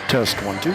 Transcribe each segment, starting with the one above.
Test 1, 2.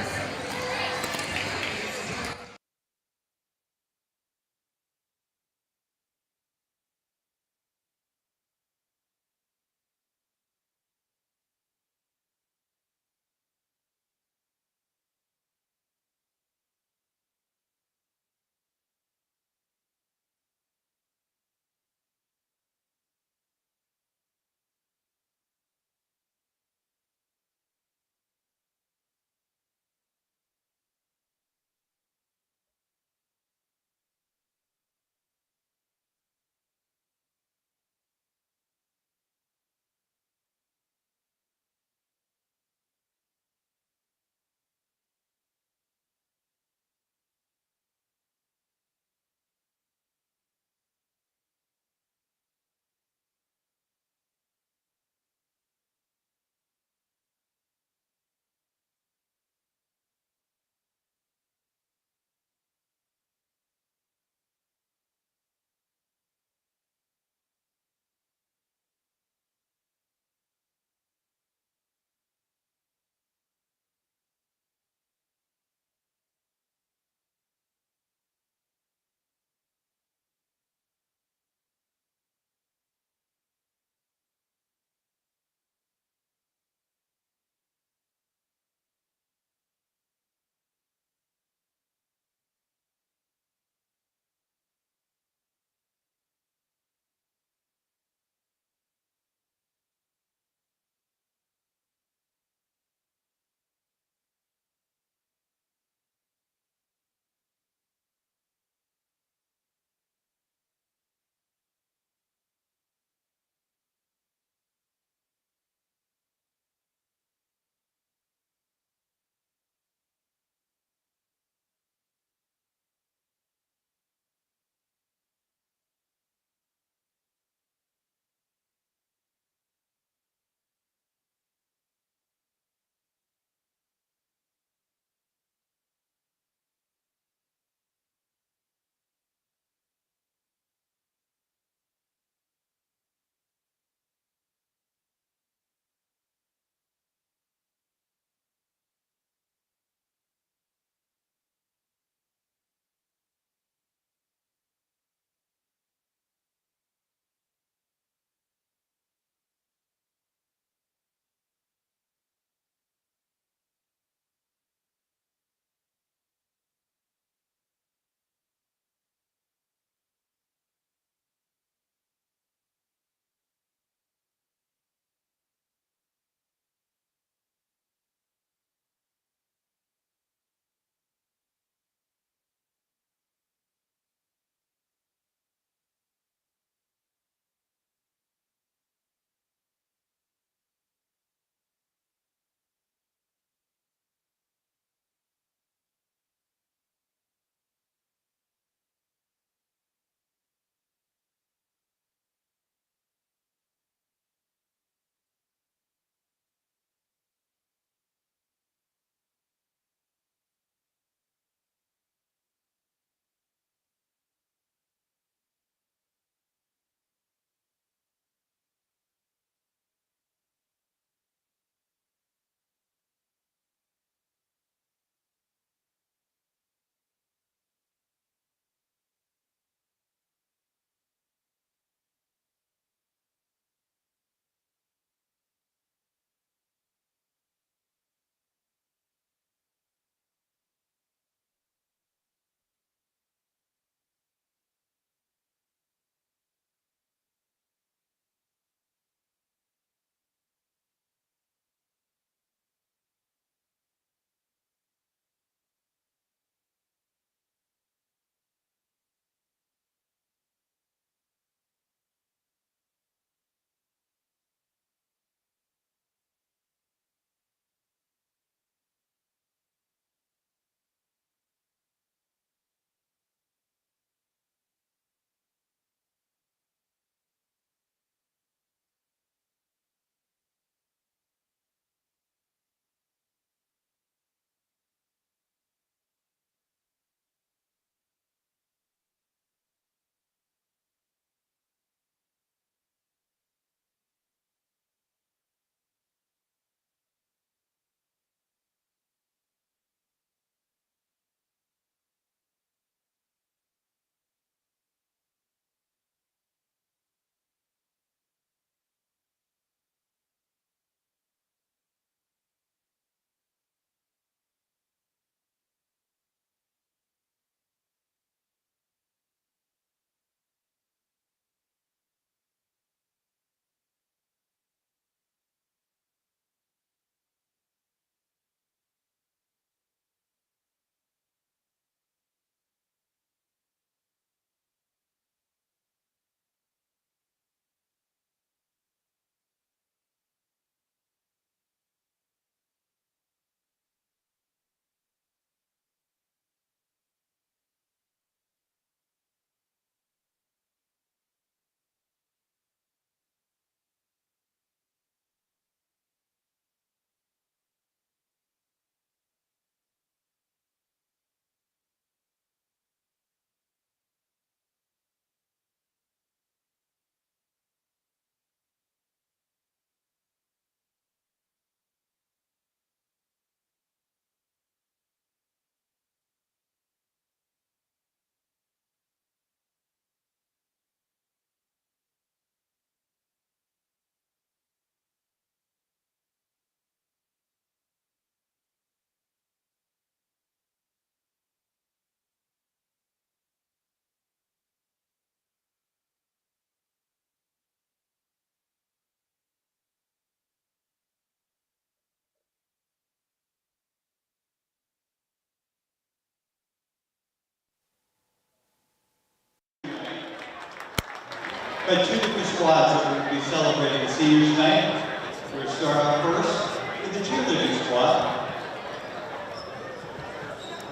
Got two different squads that we're going to be celebrating the seniors tonight. We're going to start off first with the cheerleading squad.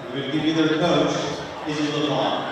We're going to give you their coach, Izzy LeBlanc.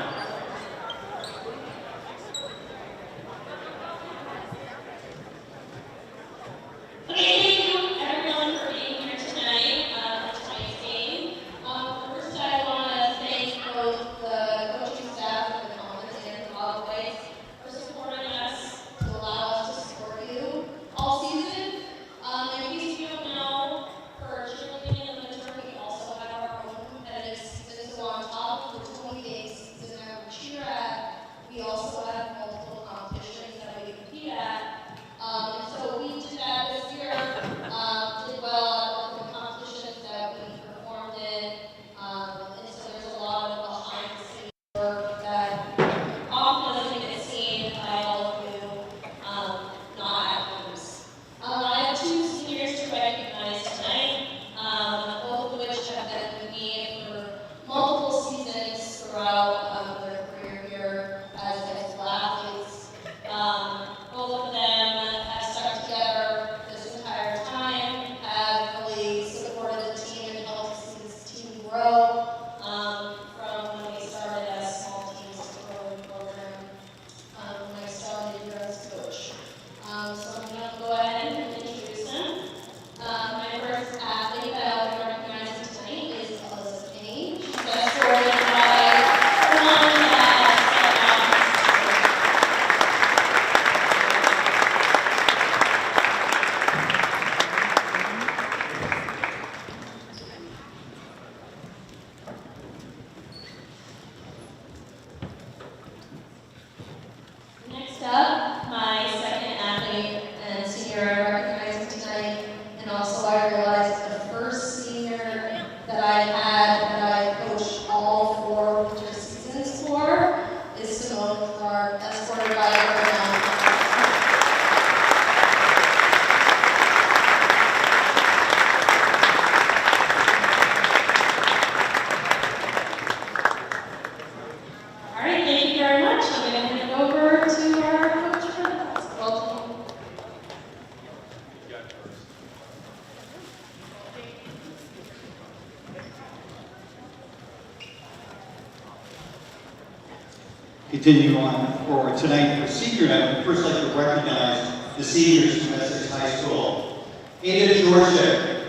Continue on forward tonight for senior night. We'd first like to recognize the seniors from Essex High School. Ada Georgia.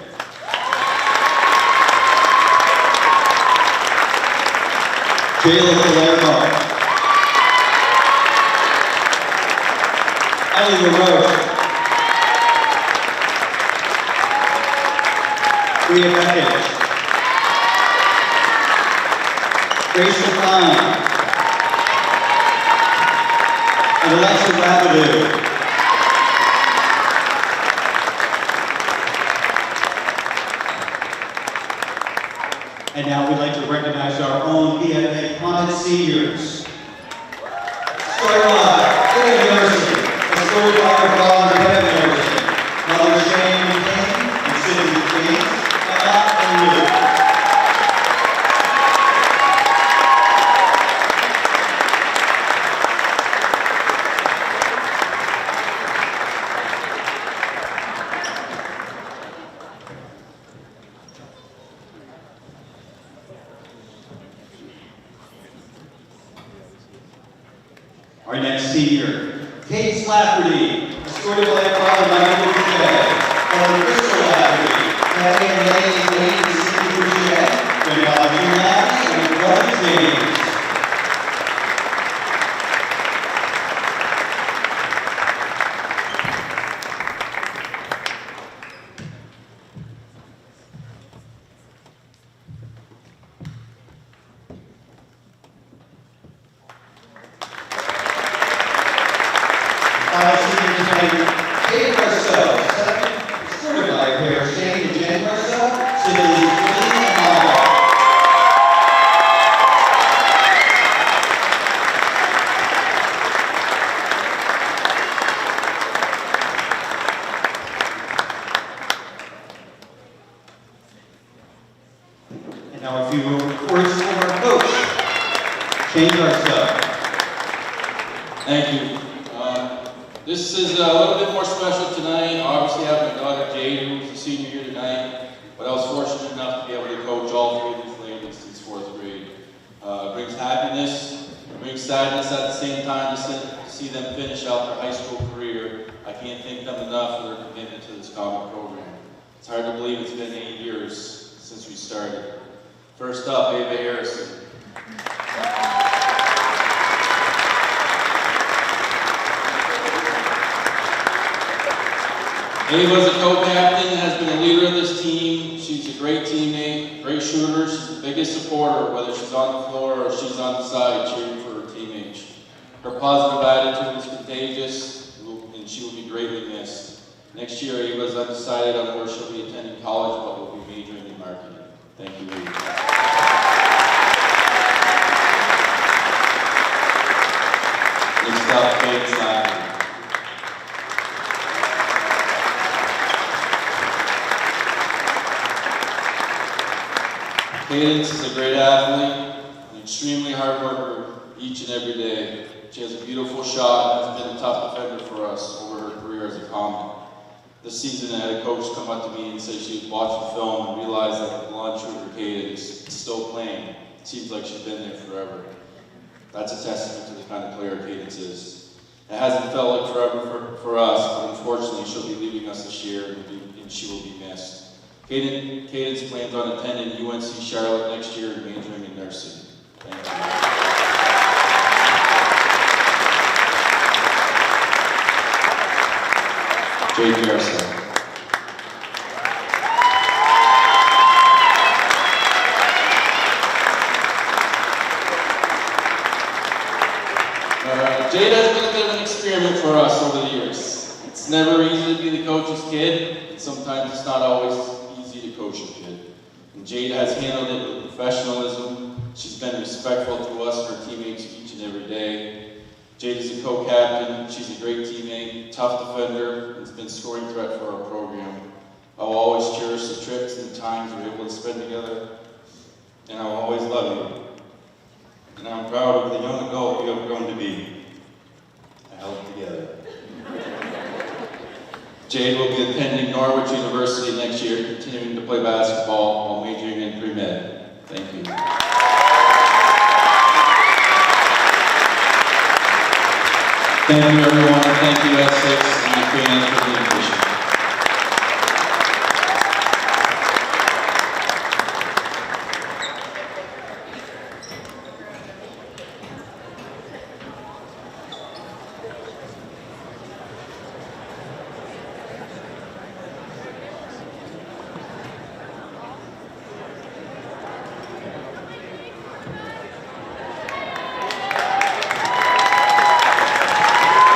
Jayla Palermo. Ellie LaRoche. BFA. Grace Klein. And Alexa Rabideau. And now we'd like to recognize our own BFA Comet seniors. Starting off, William University, escorted by our father, Kevin University, Mother Shane McCain, and Citizen James, and Luke. Our next senior, Kate Lafferty, escorted by her father, Michael Boucher, and Crystal Lafferty, Patty and Lady Cindy Boucher, joined by Jim Lafferty and brother James. Kate Marceau, second, escorted by her parents, Shane and Jen Marceau, Cindy and Mama. And now a few words from our coach, Shane Marceau. Thank you. This is a little bit more special tonight. Obviously, I have my daughter Jade, who's a senior here tonight, but I was fortunate enough to be able to coach all 3 of these ladies since 4th grade. It brings happiness, it brings sadness at the same time to see them finish out their high school career. I can't thank them enough for their commitment to this Comet program. It's hard to believe it's been 8 years since we started. First up, BFA Harrison. Ava's a co-captain, has been a leader of this team. She's a great teammate, great shooter. She's the biggest supporter, whether she's on the floor or she's on the side cheering for her teammates. Her positive attitude is contagious, and she will be greatly missed. Next year, Ava's undecided on where she'll be attending college, but will be majoring in marketing. Thank you, Ava. Next up, Kate Slacker. Cadence is a great athlete, an extremely hard worker each and every day. She has a beautiful shot and has been a tough defender for us over her career as a Comet. This season, I had a coach come up to me and say she was watching film and realized that the blonde shooter Cadence is still playing. It seems like she's been there forever. That's a testament to the kind of player Cadence is. It hasn't felt like forever for us, but unfortunately she'll be leaving us this year and she will be missed. Cadence plans on attending UNC Charlotte next year and majoring in nursing. Thank you. Jade Garrison. Jade has been a bit of an experiment for us over the years. It's never easy to be the coach's kid, and sometimes it's not always easy to coach a kid. And Jade has handled it with professionalism. She's been respectful to us and her teammates each and every day. Jade is a co-captain. She's a great teammate, tough defender, and has been a scoring threat for our program. I will always cherish the trips and times we're able to spend together, and I will always love you. And I'm proud of the young adult you have grown to be. I held it together. Jade will be attending Norwich University next year, continuing to play basketball while majoring in pre-med. Thank you. Thank you, everyone. Thank you, Essex and the fans for the invitation.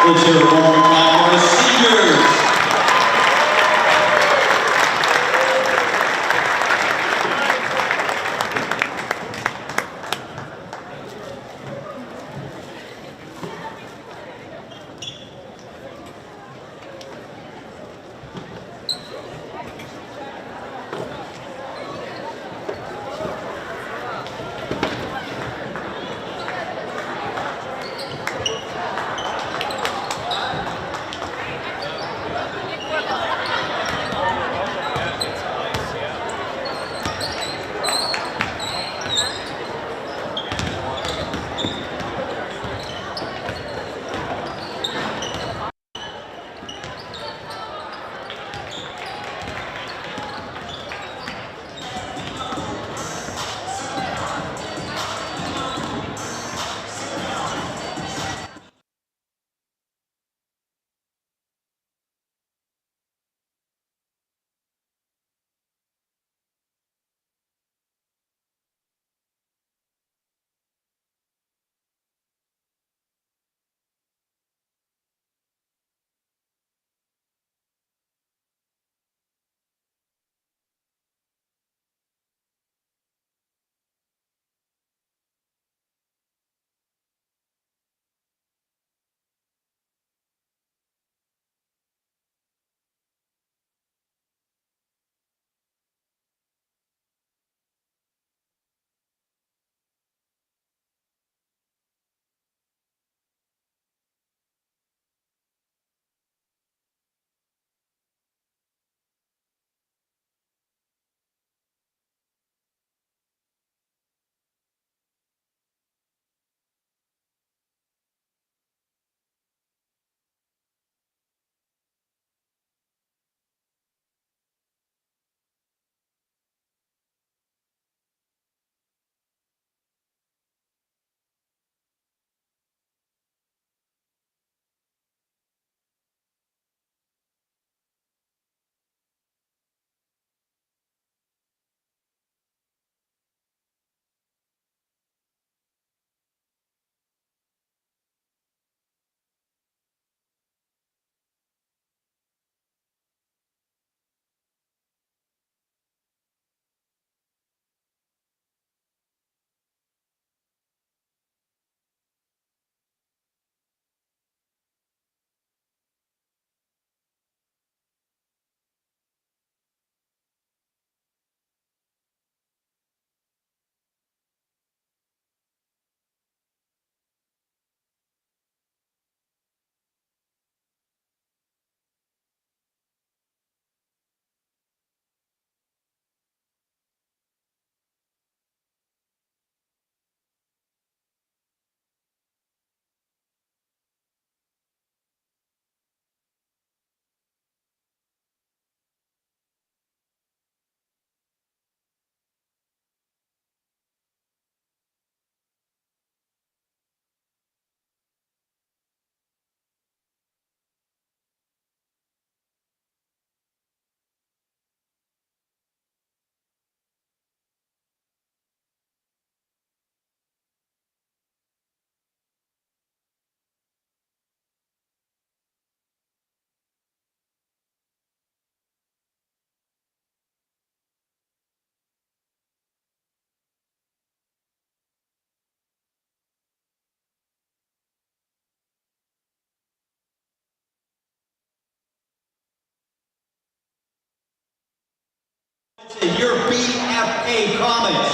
Let's hear one more time for the seniors. Your BFA Comets.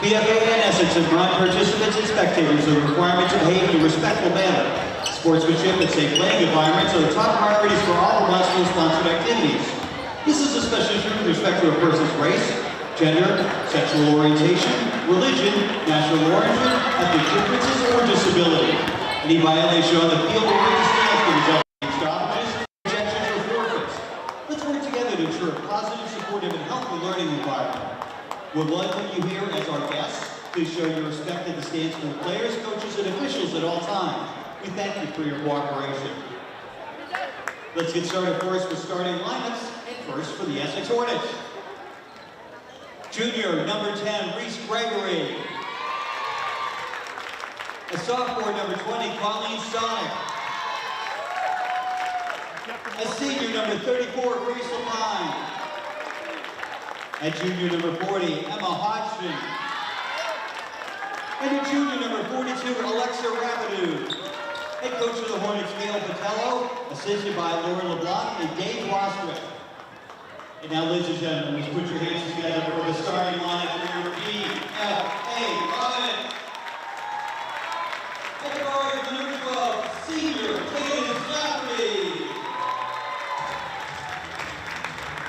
BFA and Essex have brought participants and spectators the requirement to behave in a respectful manner. Sportsmanship and safe playing environments are the top priorities for all Vermont sponsored activities. This is especially true with respect to a person's race, gender, sexual orientation, religion, national origin, ethnic differences, or disability. Any violation on the field or in the stands can result in stoppages, rejections, or forfeits. Let's work together to ensure a positive, supportive, and healthy learning environment. We'll welcome you here as our guests. Please show your respect to the stands for players, coaches, and officials at all times. We thank you for your cooperation. Let's get started first with starting lineups, and first for the Essex Hornets. Junior, number 10, Reese Gregory. A sophomore, number 20, Colleen Sonic. A senior, number 34, Grace Lamine. And junior, number 40, Emma Hodgson. And a junior, number 42, Alexa Rapidu. Head coach of the Hornets, Gail Patello, assisted by Laura LeBlanc and Dave Wasserman. And now, ladies and gentlemen, let's put your hands together for the starting lineup for your BFA Bobwhites. Head guard, number 12, senior, Kaden Stafford.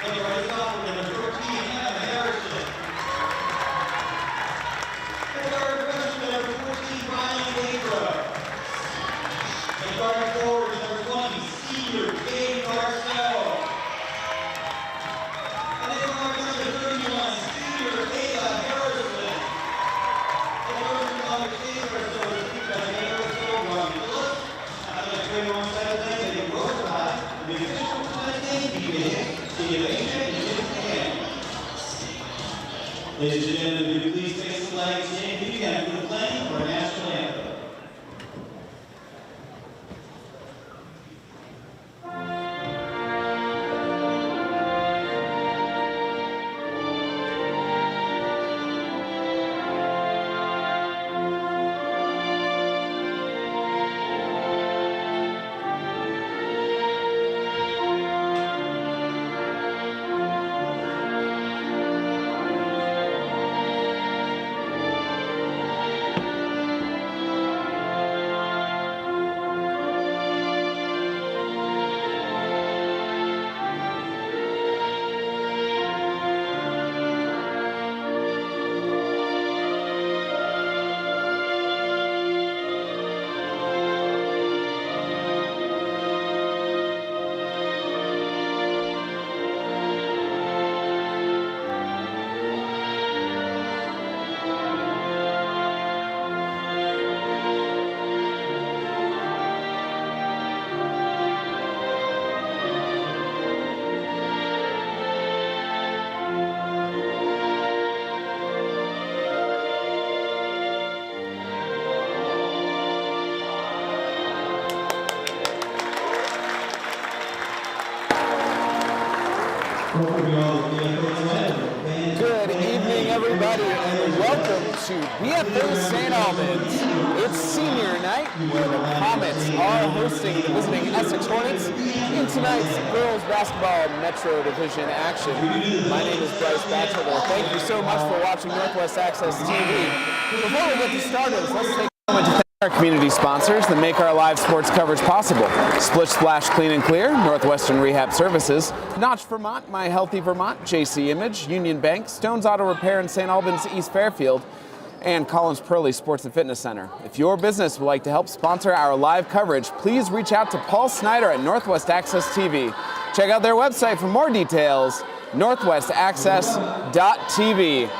Head guard, sophomore, number 13, Emma Harrison. Head guard, freshman, number 14, Ryan Abra. Head guard, forward, number 20, senior, Gabe Garcelle. Ladies and gentlemen, would you please face the flag and stand if you can for the playing of our national anthem. Good evening, everybody, and welcome to BFA St. Albans. It's senior night where the Comets are hosting the visiting Essex Hornets in tonight's girls basketball Metro Division action. My name is Bryce Batchelder. Thank you so much for watching Northwest Access TV. Before we get started, let's take a moment to thank our community sponsors that make our live sports coverage possible. Splish Splash Clean and Clear, Northwestern Rehab Services, Notch Vermont, My Healthy Vermont, JC Image, Union Bank, Stone's Auto Repair in St. Albans, East Fairfield, and Collins Pearly Sports and Fitness Center. If your business would like to help sponsor our live coverage, please reach out to Paul Snyder at Northwest Access TV. Check out their website for more details, northwestaccess.tv.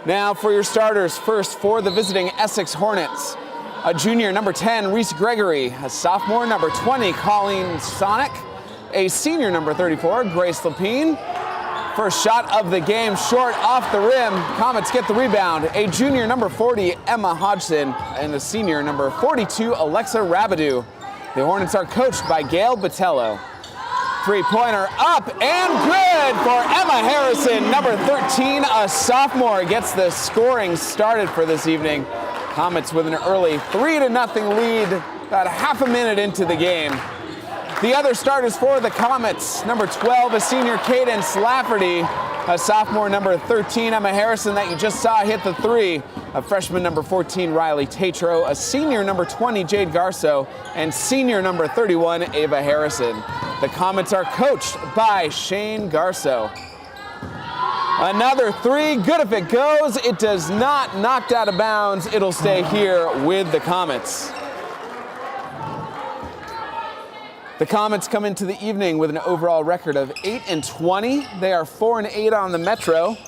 Now for your starters, first for the visiting Essex Hornets. A junior, number 10, Reese Gregory. A sophomore, number 20, Colleen Sonic. A senior, number 34, Grace Lapine. First shot of the game, short off the rim. Comets get the rebound. A junior, number 40, Emma Hodgson. And a senior, number 42, Alexa Rabideau. The Hornets are coached by Gail Patello. Three-pointer up and good for Emma Harrison. Number 13, a sophomore, gets the scoring started for this evening. Comets with an early 3-0 lead about a half a minute into the game. The other starters for the Comets, number 12, a senior Cadence Lafferty, a sophomore number 13, Emma Harrison that you just saw hit the three, a freshman number 14, Riley Tatro, a senior number 20, Jade Garso, and senior number 31, Ava Harrison. The Comets are coached by Shane Garso. Another three, good if it goes. It does not, knocked out of bounds. It'll stay here with the Comets. The Comets come into the evening with an overall record of 8-20. They are 4-8 on the Metro,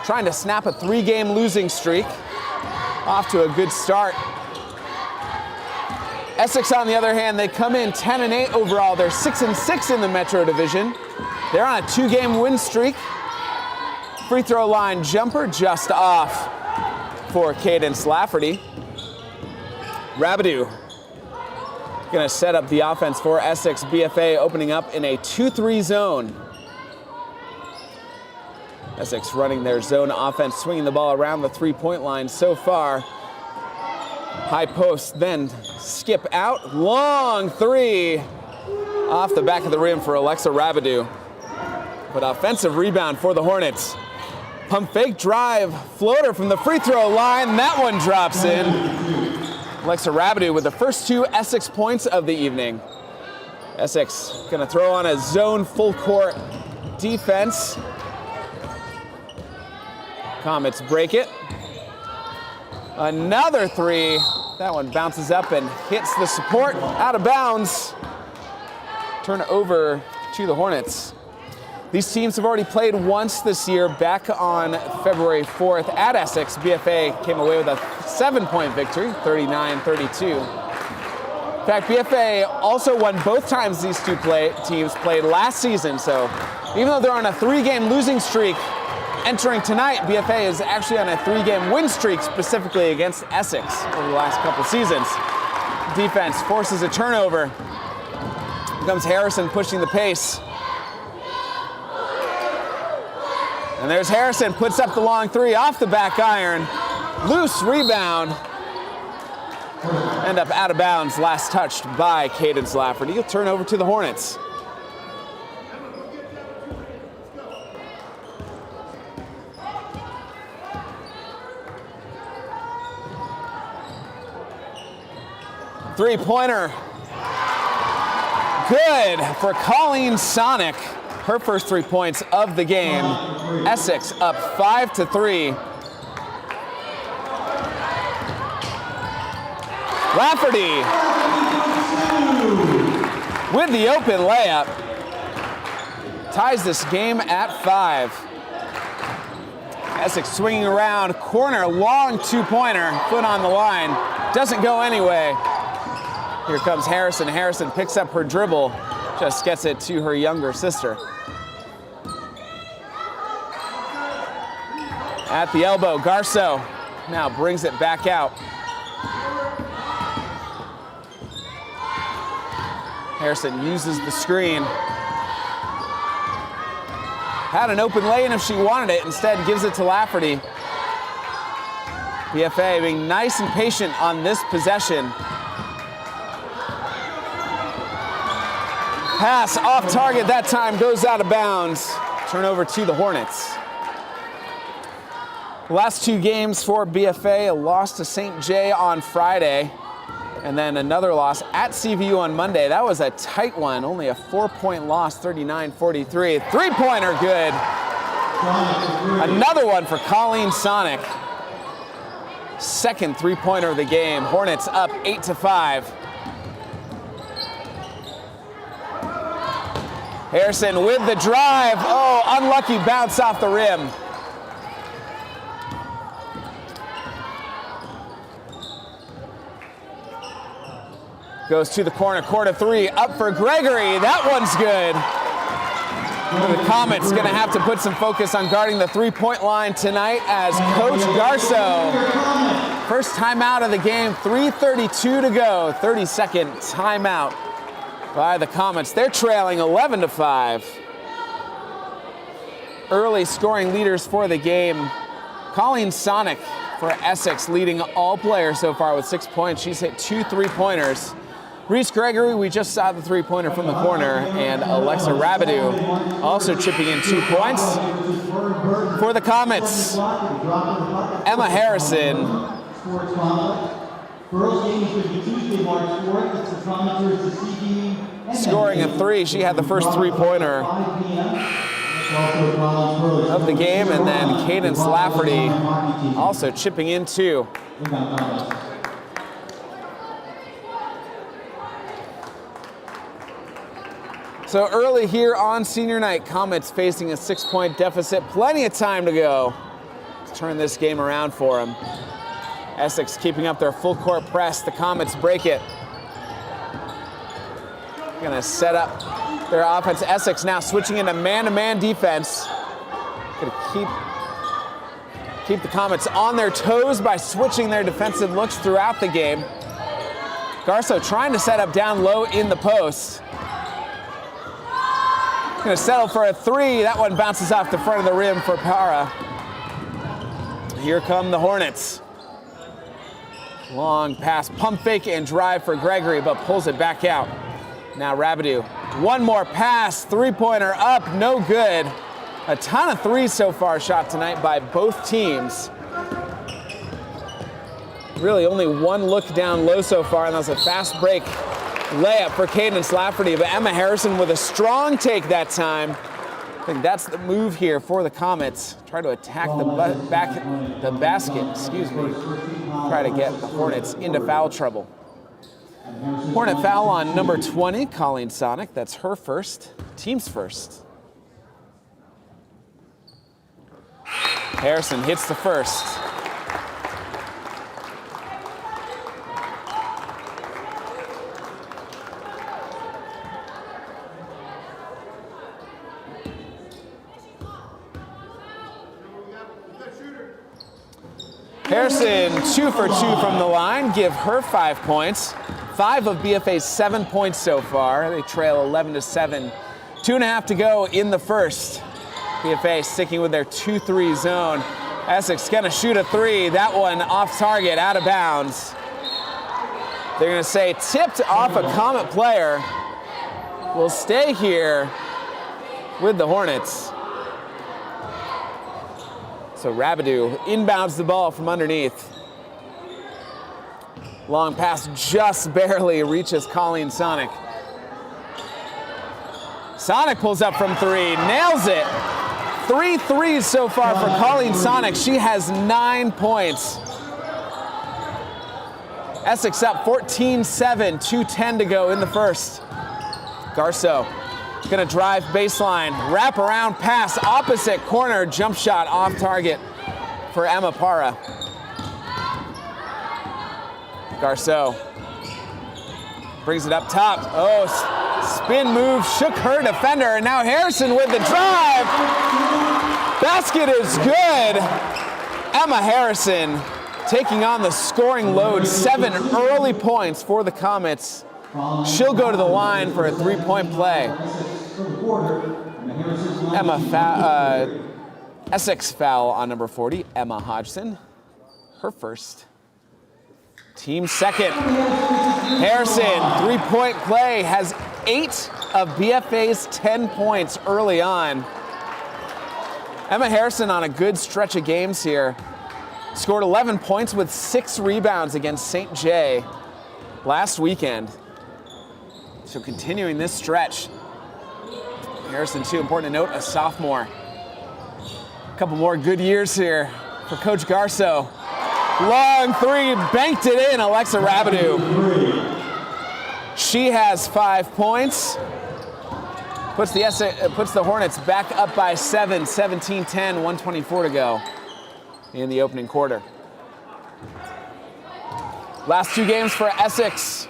trying to snap a three-game losing streak. Off to a good start. Essex, on the other hand, they come in 10-8 overall. They're 6-6 in the Metro Division. They're on a two-game win streak. Free throw line jumper just off for Cadence Lafferty. Rabideau going to set up the offense for Essex BFA, opening up in a 2-3 zone. Essex running their zone offense, swinging the ball around the three-point line so far. High post, then skip out. Long three off the back of the rim for Alexa Rabideau. But offensive rebound for the Hornets. Pump fake drive, floater from the free throw line. That one drops in. Alexa Rabideau with the first two Essex points of the evening. Essex gonna throw on a zone full court defense. Comets break it. Another three. That one bounces up and hits the support, out of bounds. Turn it over to the Hornets. These teams have already played once this year, back on February 4th at Essex. BFA came away with a 7-point victory, 39-32. In fact, BFA also won both times these two teams played last season, so even though they're on a three-game losing streak, entering tonight, BFA is actually on a three-game win streak, specifically against Essex over the last couple seasons. Defense forces a turnover. Here comes Harrison pushing the pace. And there's Harrison, puts up the long three off the back iron. Loose rebound. End up out of bounds, last touched by Cadence Lafferty. He'll turn over to the Hornets. Three-pointer. Good for Colleen Sonic. Her first 3 points of the game. Essex up 5-3. Lafferty with the open layup. Ties this game at 5. Essex swinging around, corner, long two-pointer, foot on the line. Doesn't go anyway. Here comes Harrison. Harrison picks up her dribble, just gets it to her younger sister. At the elbow, Garso now brings it back out. Harrison uses the screen. Had an open lane if she wanted it, instead gives it to Lafferty. BFA being nice and patient on this possession. Pass off target that time, goes out of bounds. Turnover to the Hornets. The last two games for BFA, a loss to St. J on Friday, and then another loss at CVU on Monday. That was a tight one, only a 4-point loss, 39-43. Three-pointer good. Another one for Colleen Sonic. Second three-pointer of the game. Hornets up 8-5. Harrison with the drive. Oh, unlucky bounce off the rim. Goes to the corner, quarter three, up for Gregory. That one's good. The Comets gonna have to put some focus on guarding the three-point line tonight as Coach Garso, first timeout of the game, 3:32 to go, 32nd timeout by the Comets. They're trailing 11-5. Early scoring leaders for the game. Colleen Sonic for Essex leading all players so far with 6 points. She's hit 2 3-pointers. Reese Gregory, we just saw the three-pointer from the corner, and Alexa Rabidou also chipping in 2 points. For the Comets, Emma Harrison. Scoring a 3. She had the first three-pointer of the game, and then Cadence Lafferty also chipping in 2. So early here on senior night, Comets facing a 6-point deficit. Plenty of time to go to turn this game around for them. Essex keeping up their full court press. The Comets break it. Gonna set up their offense. Essex now switching into man-to-man defense. Gonna keep the Comets on their toes by switching their defensive looks throughout the game. Garso trying to set up down low in the post. Gonna settle for a 3. That one bounces off the front of the rim for Para. Here come the Hornets. Long pass, pump fake and drive for Gregory, but pulls it back out. Now Rabidou. One more pass, three-pointer up, no good. A ton of threes so far shot tonight by both teams. Really only one look down low so far, and that was a fast break layup for Cadence Lafferty, but Emma Harrison with a strong take that time. I think that's the move here for the Comets. Try to attack the basket, Try to get the Hornets into foul trouble. Hornet foul on number 20, Colleen Sonic. That's her first, team's first. Harrison hits the first. Harrison 2 for 2 from the line, give her 5 points. 5 of BFA's 7 points so far. They trail 11-7. 2.5 to go in the first. BFA sticking with their 2-3 zone. Essex gonna shoot a 3. That one off target, out of bounds. They're gonna say tipped off a Comet player. Will stay here with the Hornets. So Rabidou inbounds the ball from underneath. Long pass just barely reaches Colleen Sonic. Sonic pulls up from 3, nails it. 3 threes so far for Colleen Sonic. She has 9 points. Essex up 14-7, 2:10 to go in the first. Garso gonna drive baseline, wrap around pass, opposite corner, jump shot off target for Emma Para. Garso brings it up top. Oh, spin move, shook her defender, and now Harrison with the drive. Basket is good. Emma Harrison taking on the scoring load. 7 early points for the Comets. She'll go to the line for a 3-point play. Essex foul on number 40, Emma Hodgson. Her first. Team second. Harrison, 3-point play, has 8 of BFA's 10 points early on. Emma Harrison on a good stretch of games here. Scored 11 points with 6 rebounds against St. J last weekend. So continuing this stretch. Harrison, too, important to note, a sophomore. A couple more good years here for Coach Garso. Long 3, banked it in, Alexa Rabidou. She has 5 points. Puts the Hornets back up by 7, 17-10, 124 to go in the opening quarter. Last 2 games for Essex.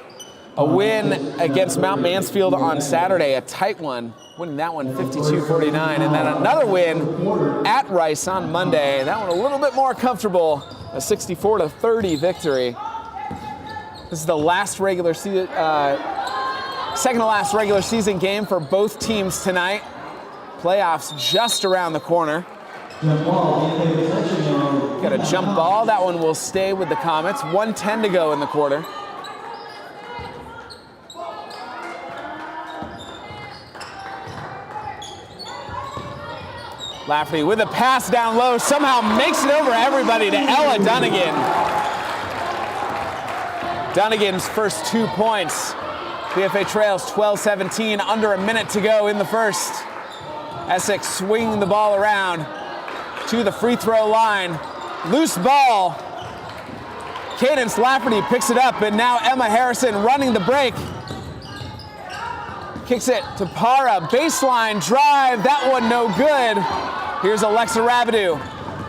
A win against Mount Mansfield on Saturday, a tight one, winning that one 52-49, and then another win at Rice on Monday. That one a little bit more comfortable, a 64-30 victory. This is the last regular season, second to last regular season game for both teams tonight. Playoffs just around the corner. Got a jump ball. That one will stay with the Comets. 1:10 to go in the quarter. Lafferty with a pass down low, somehow makes it over everybody to Ella Dunnigan. Dunnigan's first 2 points. BFA trails 12-17, under a minute to go in the first. Essex swinging the ball around to the free throw line. Loose ball. Cadence Lafferty picks it up, and now Emma Harrison running the break. Kicks it to Para, baseline drive, that one no good. Here's Alexa Rabidou.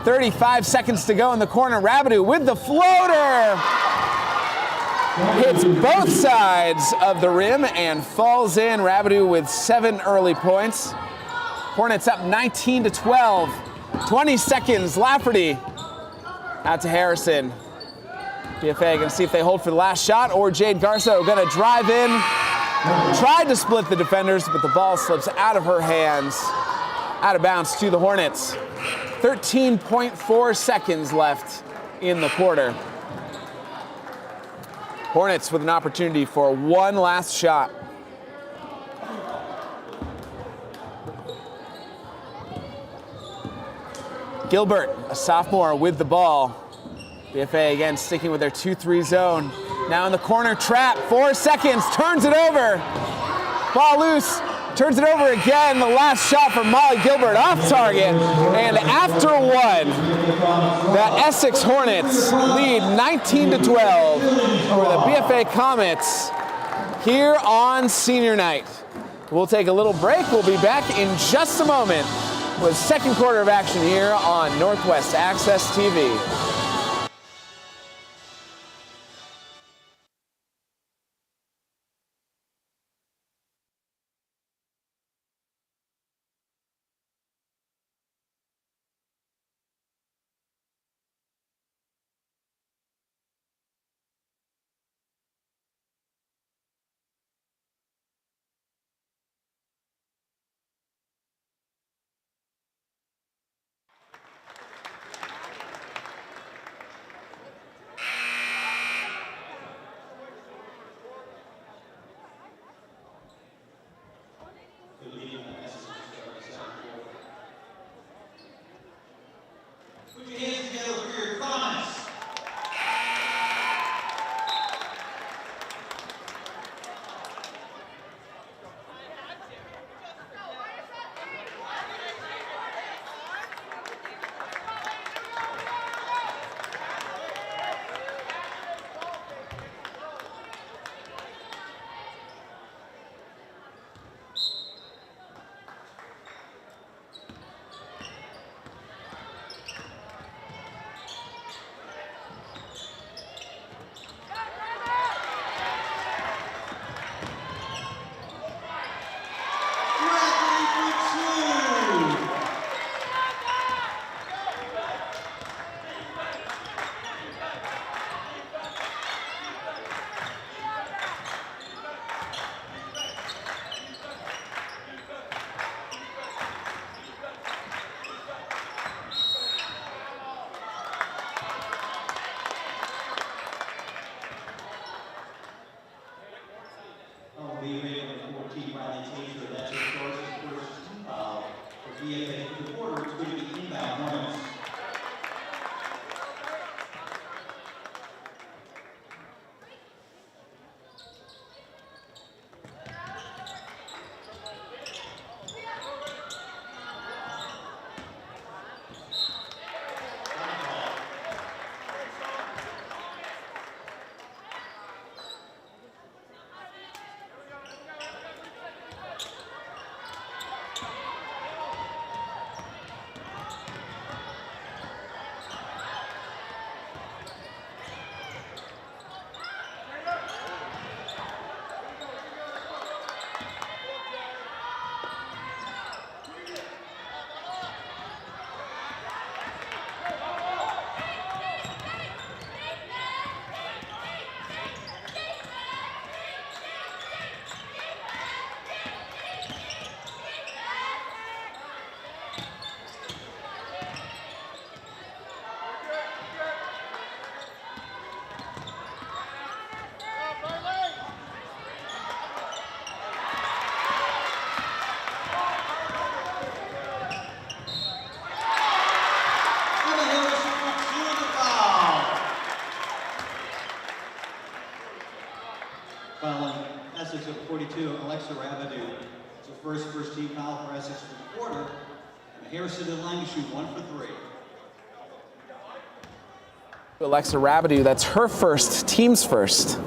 35 seconds to go in the corner. Rabidou with the floater. Hits both sides of the rim and falls in. Rabidou with 7 early points. Hornets up 19-12. 20 seconds, Lafferty. Out to Harrison. BFA gonna see if they hold for the last shot, or Jade Garso gonna drive in. Tried to split the defenders, but the ball slips out of her hands. Out of bounds to the Hornets. 13.4 seconds left in the quarter. Hornets with an opportunity for one last shot. Gilbert, a sophomore, with the ball. BFA again sticking with their 2-3 zone. Now in the corner, trap, 4 seconds, turns it over. Ball loose, turns it over again. The last shot from Molly Gilbert off target. And after one, the Essex Hornets lead 19-12 over the BFA Comets here on senior night. We'll take a little break. We'll be back in just a moment with second quarter of action here on Northwest Access TV. Put your hands together for your comments. BFA number 14, Riley Taser. That's your first foul for BFA for the quarter. It's going to be inbound Hornets. Alexa Rabideau. It's her first team foul for Essex for the quarter. And Harrison and Lang shoot 1 for 3. Alexa Rabideau, that's her first, team's first.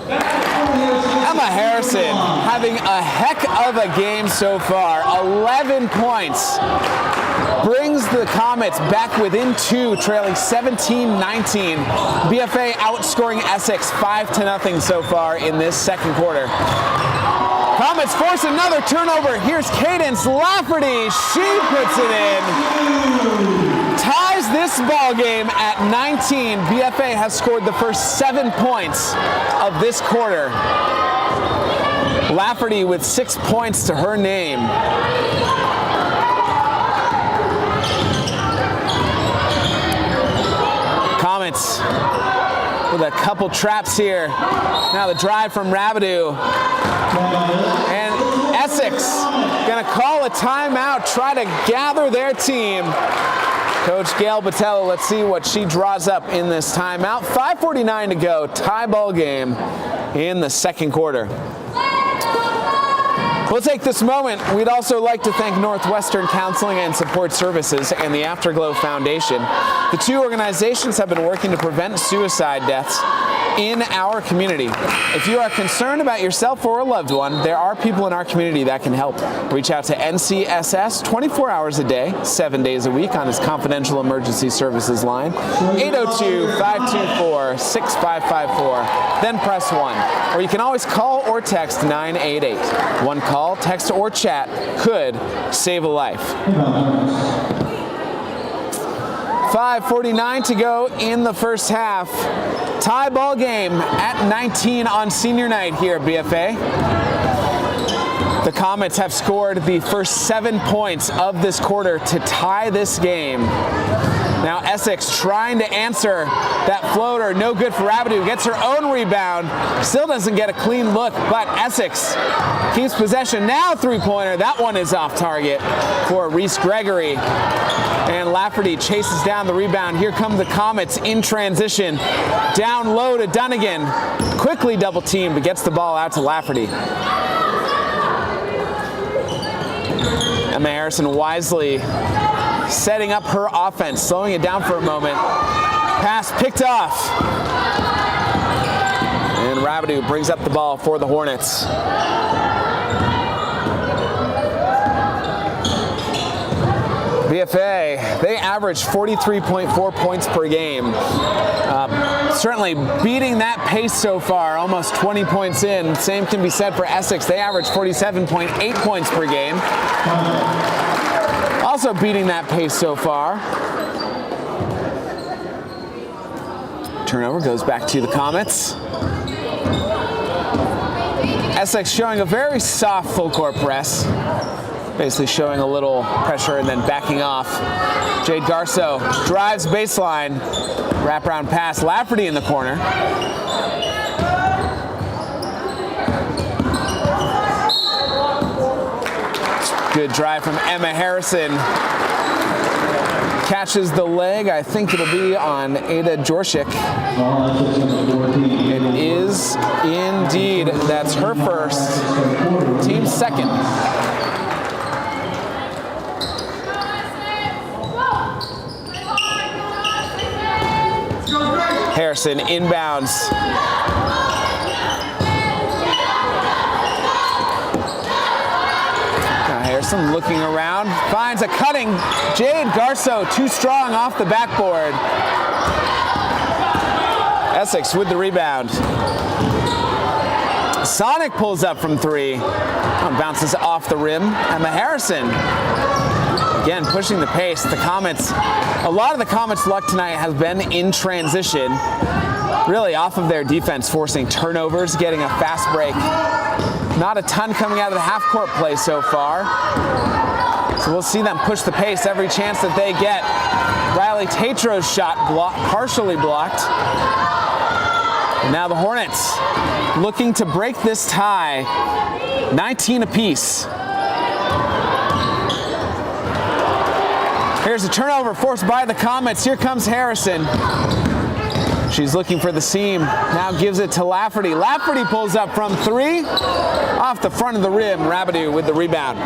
Emma Harrison having a heck of a game so far. 11 points. Brings the Comets back within 2, trailing 17-19. BFA outscoring Essex 5-0 so far in this second quarter. Comets force another turnover. Here's Cadence Lafferty. She puts it in. Ties this ball game at 19. BFA has scored the first 7 points of this quarter. Lafferty with 6 points to her name. Comets with a couple traps here. Now the drive from Rabideau. And Essex gonna call a timeout, try to gather their team. Coach Gail Botello, let's see what she draws up in this timeout. 5:49 to go, tie ball game in the second quarter. We'll take this moment. We'd also like to thank Northwestern Counseling and Support Services and the Afterglow Foundation. The two organizations have been working to prevent suicide deaths in our community. If you are concerned about yourself or a loved one, there are people in our community that can help. Reach out to NCSS 24 hours a day, 7 days a week on his confidential emergency services line, 802-524-6554, then press 1. Or you can always call or text 988. One call, text, or chat could save a life. 5:49 to go in the first half. Tie ball game at 19 on senior night here at BFA. The Comets have scored the first 7 points of this quarter to tie this game. Now Essex trying to answer that floater, no good for Rabideau, gets her own rebound, still doesn't get a clean look, but Essex keeps possession. Now three-pointer, that one is off target for Reese Gregory. And Lafferty chases down the rebound. Here come the Comets in transition. Down low to Dunnigan, quickly double teamed, but gets the ball out to Lafferty. Emma Harrison wisely setting up her offense, slowing it down for a moment. Pass picked off. And Rabideau brings up the ball for the Hornets. BFA, they average 43.4 points per game. Certainly beating that pace so far, almost 20 points in. Same can be said for Essex. They average 47.8 points per game. Also beating that pace so far. Turnover goes back to the Comets. Essex showing a very soft full court press. Basically showing a little pressure and then backing off. Jade Garso drives baseline. Wraparound pass, Lafferty in the corner. Good drive from Emma Harrison. Catches the leg. I think it'll be on Ada Jorshik. It is indeed. That's her first. Team second. Harrison inbounds. Harrison looking around, finds a cutting. Jade Garso too strong off the backboard. Essex with the rebound. Sonic pulls up from three. Bounces off the rim. Emma Harrison again pushing the pace. The Comets, a lot of the Comets' luck tonight has been in transition. Really off of their defense, forcing turnovers, getting a fast break. Not a ton coming out of the half-court play so far. So we'll see them push the pace every chance that they get. Riley Tatro's shot partially blocked. And now the Hornets looking to break this tie, 19 apiece. Here's a turnover forced by the Comets. Here comes Harrison. She's looking for the seam. Now gives it to Lafferty. Lafferty pulls up from 3. Off the front of the rim. Rabideau with the rebound.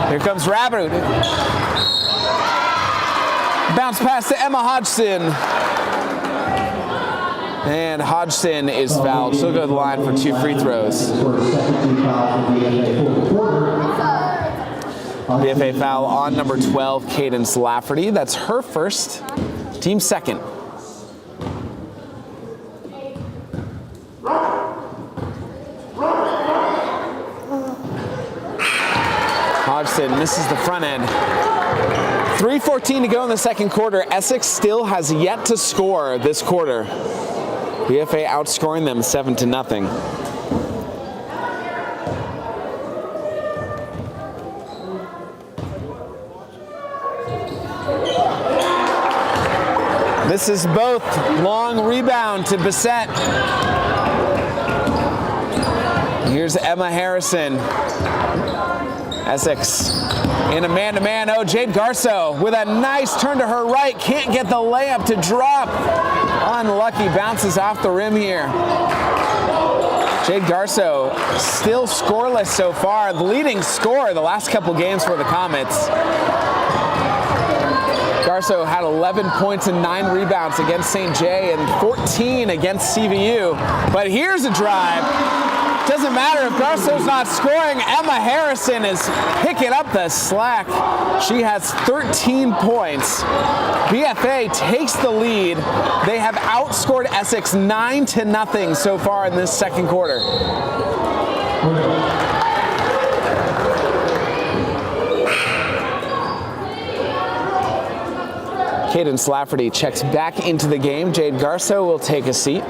Here comes Rabideau. Bounce pass to Emma Hodgson. And Hodgson is fouled. She'll go to the line for 2 free throws. BFA foul on number 12, Cadence Lafferty. That's her first, team second. Hodgson misses the front end. 3:14 to go in the second quarter. Essex still has yet to score this quarter. BFA outscoring them 7-0. This is both. Long rebound to Bissett. Here's Emma Harrison. Essex in a man-to-man. Oh, Jade Garceau with a nice turn to her right. Can't get the layup to drop. Unlucky, bounces off the rim here. Jade Garceau still scoreless so far. The leading scorer the last couple games for the Comets. Garceau had 11 points and 9 rebounds against St. J and 14 against CVU. But here's a drive. Doesn't matter if Garceau's not scoring. Emma Harrison is picking up the slack. She has 13 points. BFA takes the lead. They have outscored Essex 9-0 so far in this second quarter. Cadence Lafferty checks back into the game. Jade Garceau will take a seat.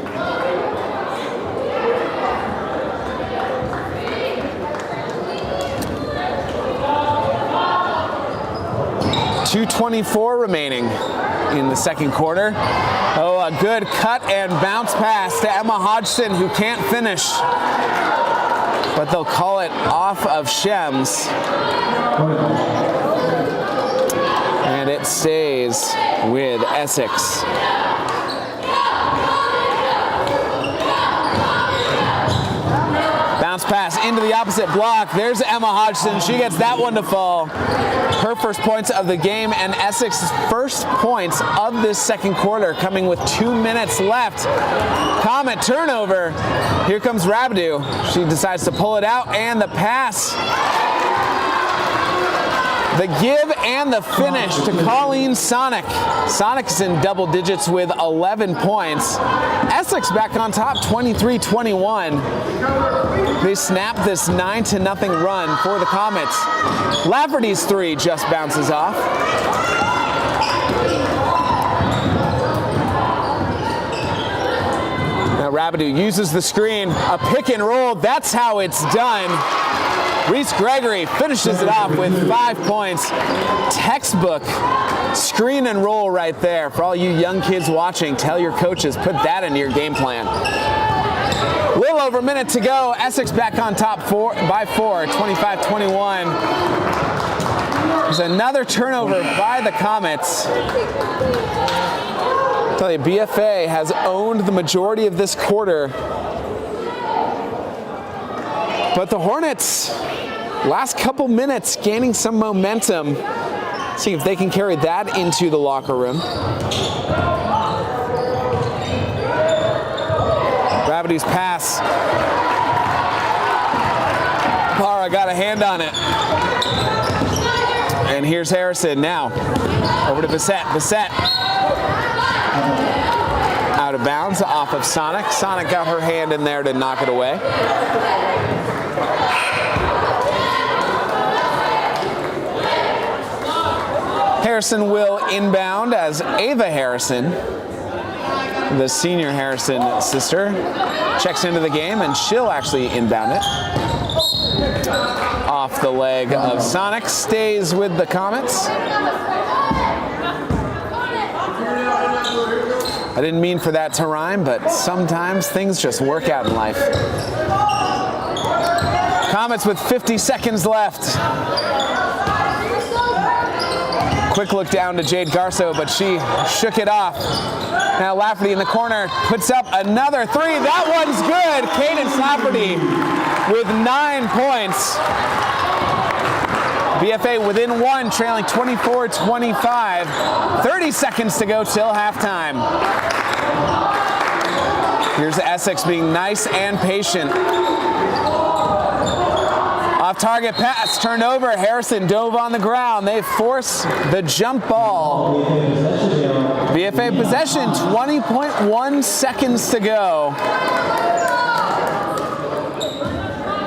2:24 remaining in the second quarter. Oh, a good cut and bounce pass to Emma Hodgson, who can't finish. But they'll call it off of Shems. And it stays with Essex. Bounce pass into the opposite block. There's Emma Hodgson. She gets that one to fall. Her first points of the game, and Essex's first points of this second quarter coming with 2 minutes left. Comet turnover. Here comes Rabideau. She decides to pull it out, and the pass. The give and the finish to Colleen Sonic. Sonic's in double digits with 11 points. Essex back on top, 23-21. They snap this 9-0 run for the Comets. Lafferty's three just bounces off. Now Rabideau uses the screen, a pick and roll. That's how it's done. Reese Gregory finishes it off with 5 points. Textbook screen and roll right there. For all you young kids watching, tell your coaches, put that into your game plan. A little over a minute to go. Essex back on top by 4, 25-21. There's another turnover by the Comets. I tell you, BFA has owned the majority of this quarter. But the Hornets, last couple minutes, gaining some momentum. See if they can carry that into the locker room. Rabideau's pass. Parra got a hand on it. And here's Harrison now. Over to Bissett. Bissett. Out of bounds, off of Sonic. Sonic got her hand in there to knock it away. Harrison will inbound as Ava Harrison, the senior Harrison sister, checks into the game, and she'll actually inbound it. Off the leg of Sonic, stays with the Comets. I didn't mean for that to rhyme, but sometimes things just work out in life. Comets with 50 seconds left. Quick look down to Jade Garso, but she shook it off. Now Lafferty in the corner puts up another three. That one's good. Cadence Lafferty with 9 points. BFA within one, trailing 24-25. 30 seconds to go till halftime. Here's Essex being nice and patient. Off target pass, turned over. Harrison dove on the ground. They force the jump ball. BFA possession, 20.1 seconds to go.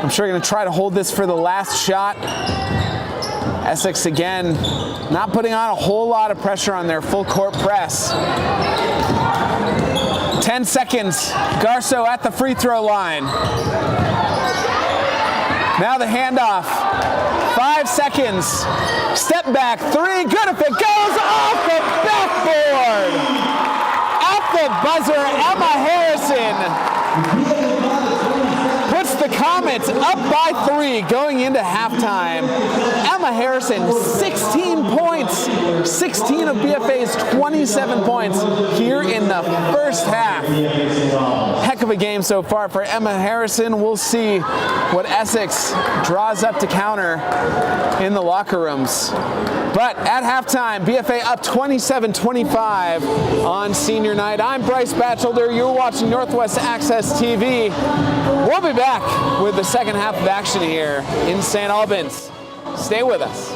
I'm sure going to try to hold this for the last shot. Essex again, not putting on a whole lot of pressure on their full court press. 10 seconds, Garso at the free throw line. Now the handoff, 5 seconds, step back, three, good if it goes off the backboard. At the buzzer, Emma Harrison puts the Comets up by 3 going into halftime. Emma Harrison, 16 points, 16 of BFA's 27 points here in the first half. Heck of a game so far for Emma Harrison. We'll see what Essex draws up to counter in the locker rooms. But at halftime, BFA up 27-25 on senior night. I'm Bryce Batchelder. You're watching Northwest Access TV. We'll be back with the second half of action here in St. Albans. Stay with us.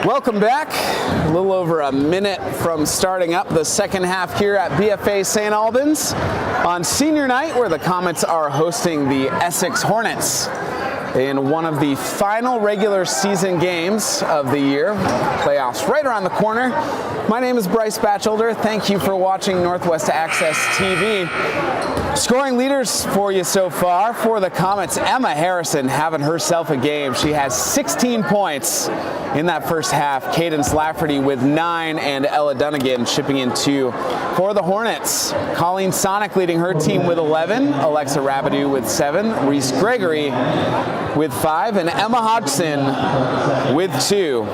Welcome back. A little over a minute from starting up the second half here at BFA St. Albans on senior night, where the Comets are hosting the Essex Hornets in one of the final regular season games of the year. Playoffs right around the corner. My name is Bryce Batchelder. Thank you for watching Northwest Access TV. Scoring leaders for you so far for the Comets, Emma Harrison having herself a game. She has 16 points in that first half. Cadence Lafferty with 9 and Ella Dunnigan chipping in 2 for the Hornets. Colleen Sonic leading her team with 11. Alexa Rabideau with 7. Reese Gregory with 5. And Emma Hodgson with 2.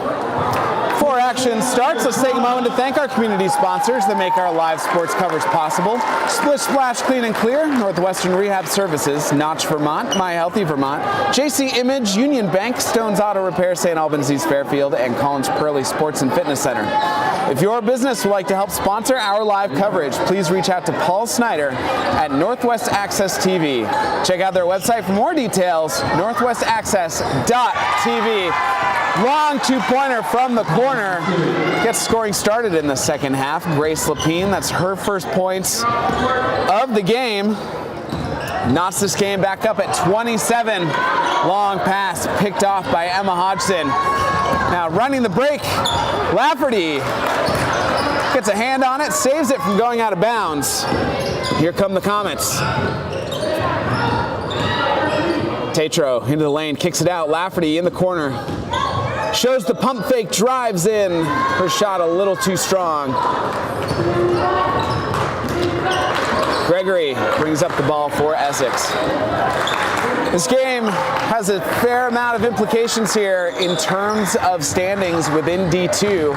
Before action starts, let's take a moment to thank our community sponsors that make our live sports coverage possible. Splish Splash Clean and Clear, Northwestern Rehab Services, Notch Vermont, My Healthy Vermont, JC Image, Union Bank, Stone's Auto Repair, St. Albans East Fairfield, and Collins Pearly Sports and Fitness Center. If your business would like to help sponsor our live coverage, please reach out to Paul Snyder at Northwest Access TV. Check out their website for more details, northwestaccess.tv. Long two-pointer from the corner. Gets scoring started in the second half. Grace Lapine, that's her first points of the game. Knots this game back up at 27. Long pass picked off by Emma Hodgson. Now running the break, Lafferty gets a hand on it, saves it from going out of bounds. Here come the Comets. Tatro into the lane, kicks it out. Lafferty in the corner. Shows the pump fake, drives in. Her shot a little too strong. Gregory brings up the ball for Essex. This game has a fair amount of implications here in terms of standings within D2.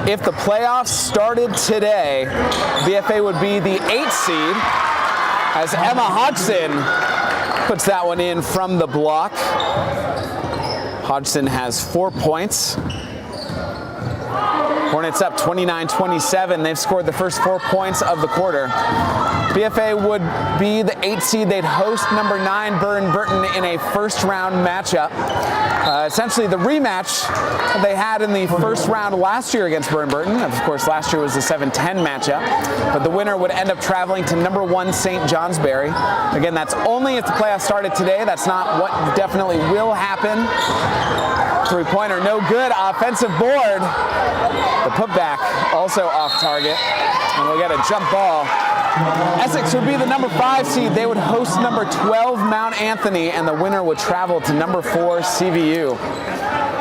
If the playoffs started today, BFA would be the 8th seed, as Emma Hodgson puts that one in from the block. Hodgson has 4 points. Hornets up 29-27. They've scored the first 4 points of the quarter. BFA would be the 8th seed. They'd host number 9 Burn Burton in a first round matchup. Essentially the rematch they had in the first round last year against Burn Burton. Of course, last year was the 7-10 matchup, but the winner would end up traveling to number 1 St. Johnsbury. Again, that's only if the playoffs started today. That's not what definitely will happen. Three-pointer, no good. Offensive board. The putback also off target, and we'll get a jump ball. Essex would be the number 5 seed. They would host number 12 Mount Anthony, and the winner would travel to number 4 CVU.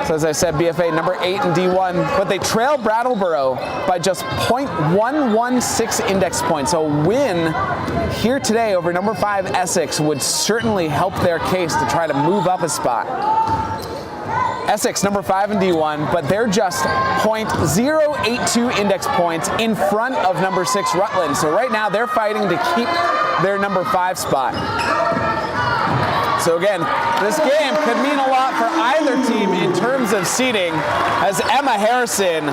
So as I said, BFA number 8 in D1, but they trail Brattleboro by just 0.116 index points. So a win here today over number 5 Essex would certainly help their case to try to move up a spot. Essex, number 5 in D1, but they're just 0.082 index points in front of number 6 Rutland. So right now they're fighting to keep their number 5 spot. So again, this game could mean a lot for either team in terms of seeding, as Emma Harrison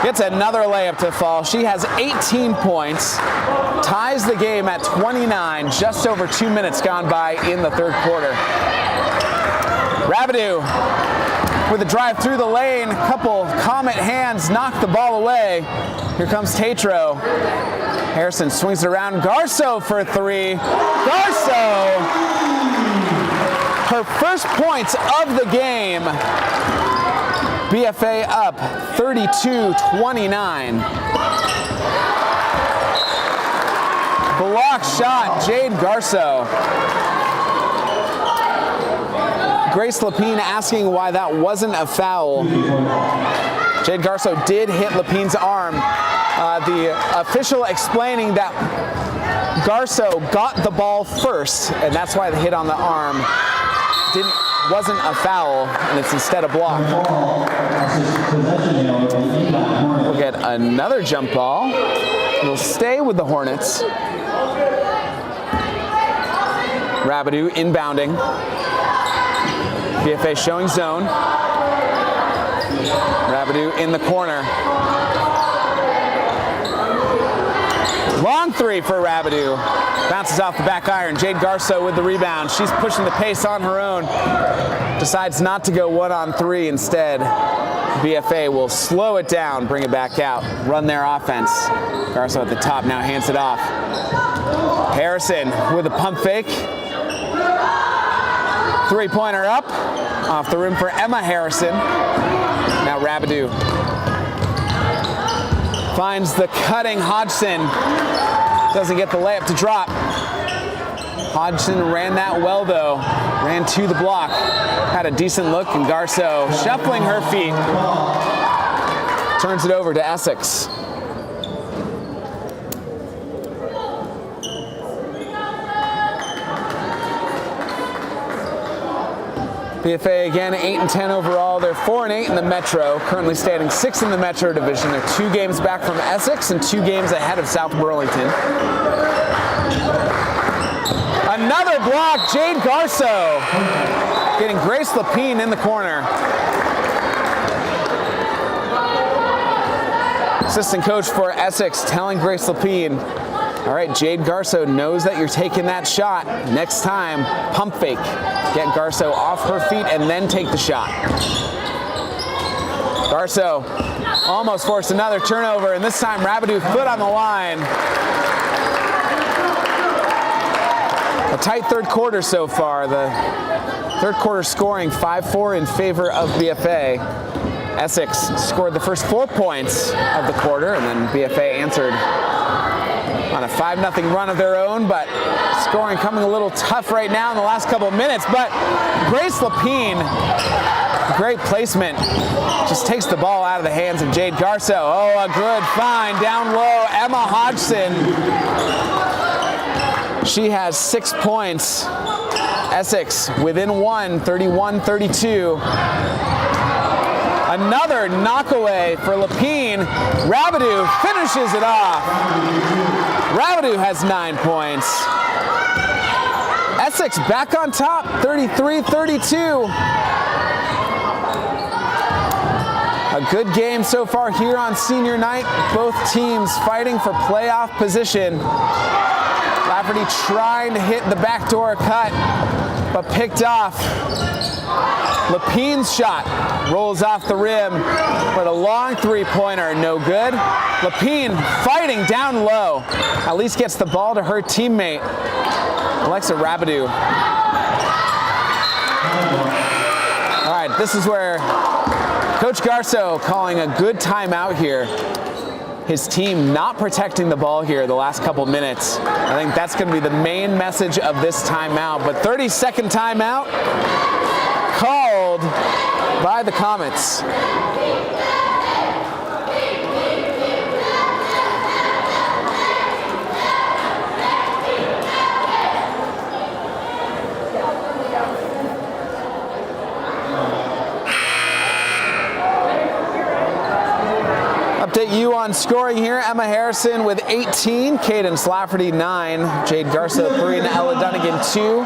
gets another layup to fall. She has 18 points, ties the game at 29, just over 2 minutes gone by in the third quarter. Rabideau with a drive through the lane, a couple Comet hands knock the ball away. Here comes Tatro. Harrison swings it around. Garso for 3. Garso, her first points of the game. BFA up 32-29. Block shot, Jade Garso. Grace Lapine asking why that wasn't a foul. Jade Garso did hit Lapine's arm. The official explaining that Garso got the ball first, and that's why the hit on the arm wasn't a foul, and it's instead a block. We'll get another jump ball. We'll stay with the Hornets. Rabideau inbounding. BFA showing zone. Rabideau in the corner. Long three for Rabideau. Bounces off the back iron. Jade Garceau with the rebound. She's pushing the pace on her own. Decides not to go 1-on-3 instead. BFA will slow it down, bring it back out, run their offense. Garceau at the top now hands it off. Harrison with a pump fake. Three-pointer up. Off the rim for Emma Harrison. Now Rabideau finds the cutting Hodgson. Doesn't get the layup to drop. Hodgson ran that well though. Ran to the block. Had a decent look, and Garceau shuffling her feet. Turns it over to Essex. BFA again 8-10 overall. They're 4-8 in the Metro, currently standing 6th in the Metro division. They're 2 games back from Essex and 2 games ahead of South Burlington. Another block, Jade Garceau getting Grace Lapine in the corner. Assistant coach for Essex telling Grace Lapine, all right, Jade Garceau knows that you're taking that shot. Next time, pump fake. Get Garceau off her feet and then take the shot. Garceau almost forced another turnover, and this time Rabideau foot on the line. A tight third quarter so far. The third quarter scoring 5-4 in favor of BFA. Essex scored the first 4 points of the quarter, and then BFA answered on a 5-0 run of their own, but scoring coming a little tough right now in the last couple of minutes. But Grace Lapine, great placement, just takes the ball out of the hands of Jade Garceau. Oh, a good find down low, Emma Hodgson. She has 6 points. Essex within 1, 31-32. Another knockaway for Lapine. Rabideau finishes it off. Rabideau has 9 points. Essex back on top, 33-32. A good game so far here on senior night. Both teams fighting for playoff position. Lafferty trying to hit the backdoor cut, but picked off. Lapine's shot rolls off the rim, but a long three-pointer, no good. Lapine fighting down low, at least gets the ball to her teammate, Alexa Rabideau. All right, this is where Coach Garceau calling a good timeout here. His team not protecting the ball here the last couple minutes. I think that's going to be the main message of this timeout. But 30-second timeout called by the Comets. Update you on scoring here. Emma Harrison with 18, Cadence Lafferty 9, Jade Garceau 3, and Ella Dunnigan 2.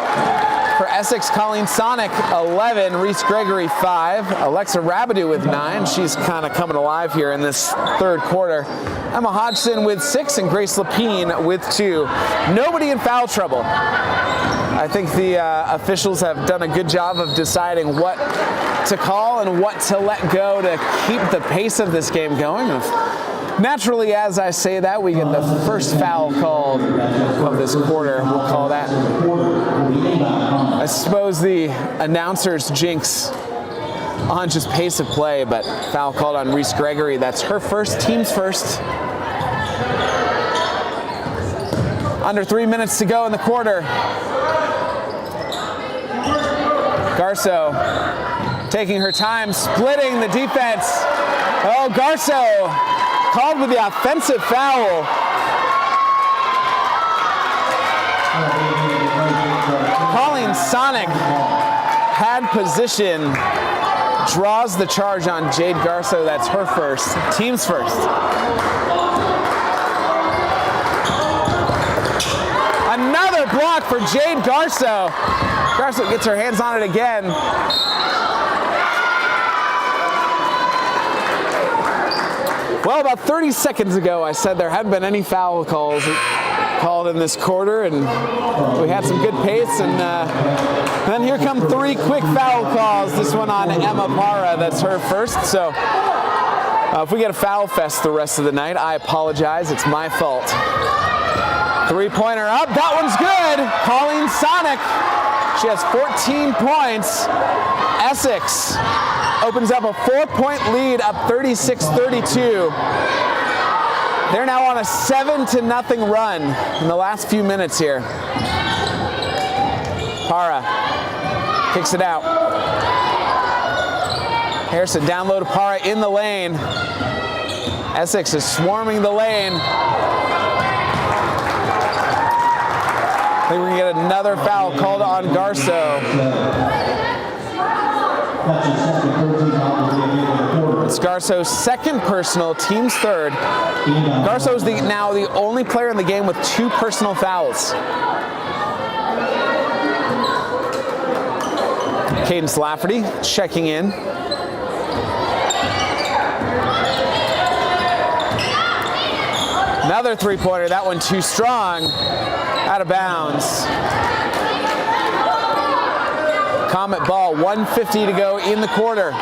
For Essex, Colleen Sonic 11, Reese Gregory 5, Alexa Rabideau with 9. She's kind of coming alive here in this third quarter. Emma Hodgson with 6 and Grace Lapine with 2. Nobody in foul trouble. I think the officials have done a good job of deciding what to call and what to let go to keep the pace of this game going. Naturally, as I say that, we get the first foul called of this quarter. We'll call that, I suppose, the announcer's jinx on just pace of play, but foul called on Reese Gregory. That's her first, team's first. Under 3 minutes to go in the quarter. Garceau taking her time, splitting the defense. Oh, Garceau called with the offensive foul. Colleen Sonic had position, draws the charge on Jade Garceau. That's her first, team's first. Another block for Jade Garceau. Garceau gets her hands on it again. Well, about 30 seconds ago, I said there hadn't been any foul calls called in this quarter, and we had some good pace, and then here come 3 quick foul calls. This one on Emma Parra, that's her first, so if we get a foul fest the rest of the night, I apologize, it's my fault. 3-pointer up, that one's good. Colleen Sonic, she has 14 points. Essex opens up a 4-point lead, up 36-32. They're now on a 7-0 run in the last few minutes here. Parra kicks it out. Harrison down low to Parra in the lane. Essex is swarming the lane. I think we're gonna get another foul called on Garso. It's Garso's second personal, team's third. Garso is now the only player in the game with 2 personal fouls. Cadence Lafferty checking in. Another 3-pointer, that one too strong, out of bounds. Comet ball, 1:50 to go in the quarter.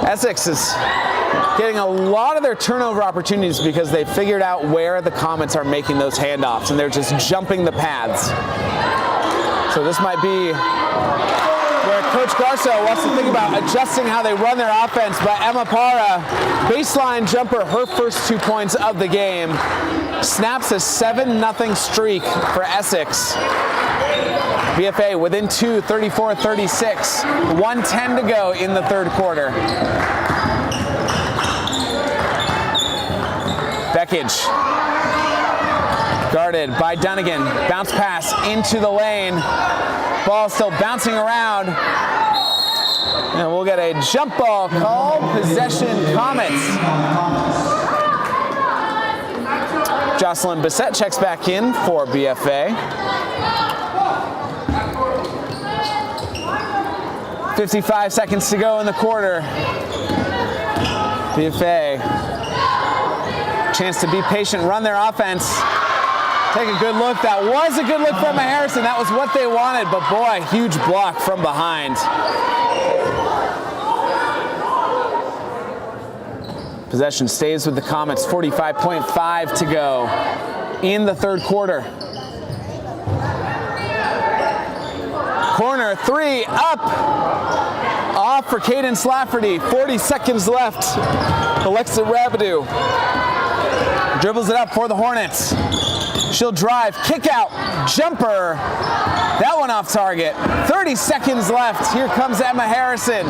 Essex is getting a lot of their turnover opportunities because they figured out where the Comets are making those handoffs, and they're just jumping the pads. So this might be where Coach Garso wants to think about adjusting how they run their offense. But Emma Parra, baseline jumper, her first 2 points of the game, snaps a 7-0 streak for Essex. BFA within 2, 34-36. 1:10 to go in the third quarter. Beckage, guarded by Dunnigan. Bounce pass into the lane. Ball still bouncing around. And we'll get a jump ball called. Possession Comets. Jocelyn Bissett checks back in for BFA. 55 seconds to go in the quarter. BFA, chance to be patient, run their offense. Take a good look. That was a good look from Harrison. That was what they wanted, but boy, huge block from behind. Possession stays with the Comets, 45.5 to go in the third quarter. Corner 3, up, off for Cadence Lafferty, 40 seconds left. Alexa Rabidou dribbles it up for the Hornets. She'll drive, kick out, jumper. That one off target. 30 seconds left. Here comes Emma Harrison.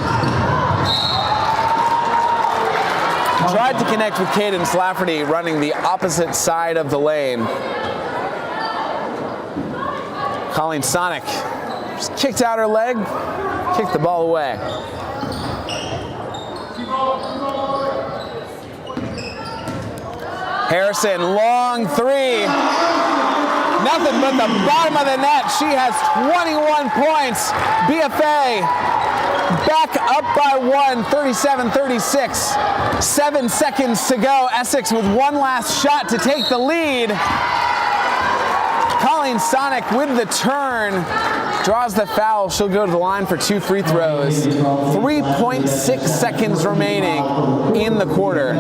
Tried to connect with Cadence Lafferty, running the opposite side of the lane. Colleen Sonic just kicked out her leg, kicked the ball away. Harrison, long 3. Nothing but the bottom of the net. She has 21 points. BFA back up by 1, 37-36. 7 seconds to go. Essex with one last shot to take the lead. Colleen Sonic with the turn. Draws the foul. She'll go to the line for 2 free throws. 3.6 seconds remaining in the quarter.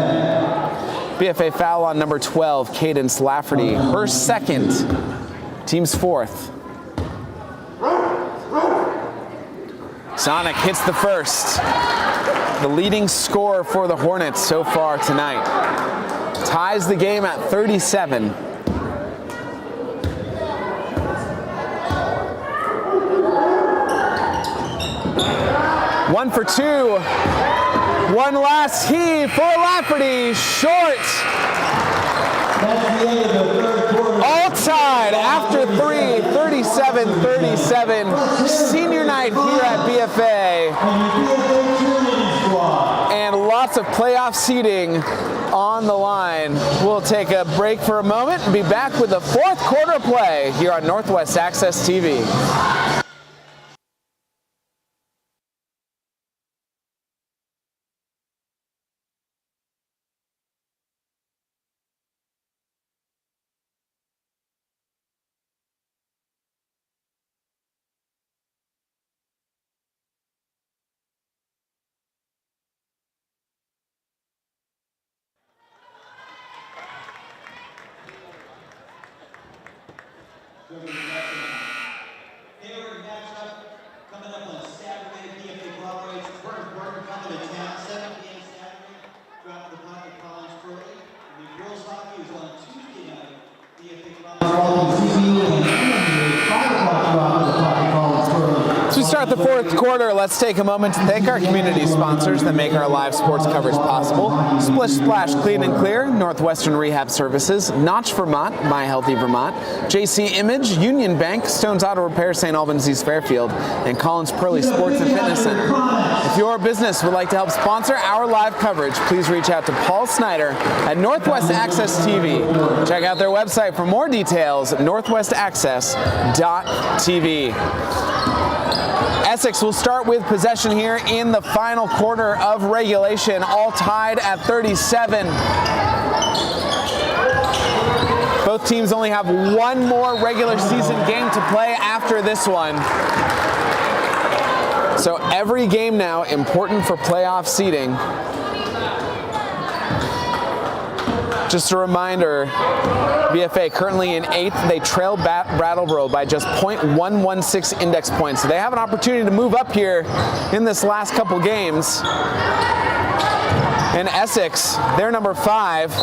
BFA foul on number 12, Cadence Lafferty. Her second, team's fourth. Sonic hits the first. The leading scorer for the Hornets so far tonight. Ties the game at 37. One for 2. One last heave for Lafferty, short. All tied after 3, 37-37. Senior night here at BFA. And lots lots of playoff seeding on the line. We'll take a break for a moment and be back with the fourth quarter play here on Northwest Access TV. Favorite matchup coming up on Saturday, BFA Bobwhites and Comets in town, 7 p.m. Saturday. Drop the puck at Collins Curly. And the girls hockey is on Tuesday night. BFA Bobwhites 5 o'clock drop of the puck at Collins Curly. As we start the fourth quarter, let's take a moment to thank our community sponsors that make our live sports coverage possible. Splish Splash Clean and Clear, Northwestern Rehab Services, Notch Vermont, My Healthy Vermont, JC Image, Union Bank, Stone's Auto Repair, St. Albans East Fairfield, and Collins Pearly Sports and Fitness Center. If your business would like to help sponsor our live coverage, please reach out to Paul Snyder at Northwest Access TV. Check out their website for more details at northwestaccess.tv. Essex will start with possession here in the final quarter of regulation, all tied at 37. Both teams only have one more regular season game to play after this one. So every game now important for playoff seeding. Just a reminder, BFA currently in 8th. They trail Brattleboro by just .116 index points. So they have an opportunity to move up here in this last couple games. And Essex, they're number 5.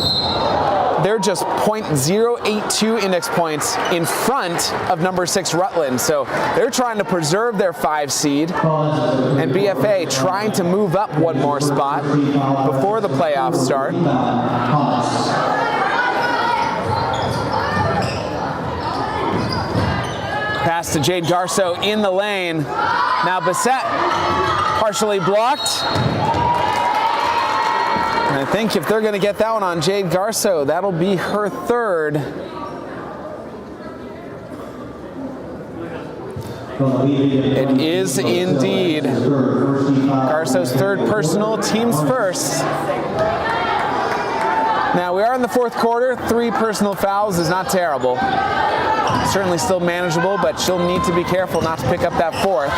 They're just .082 index points in front of number 6 Rutland. So they're trying to preserve their 5 seed. And BFA trying to move up one more spot before the playoffs start. Pass to Jade Garceau in the lane. Now Bissett partially blocked. And I think if they're going to get that one on Jade Garceau, that'll be her third. It is indeed Garceau's third personal, team's first. Now we are in the fourth quarter. 3 personal fouls is not terrible. Certainly still manageable, but she'll need to be careful not to pick up that 4th.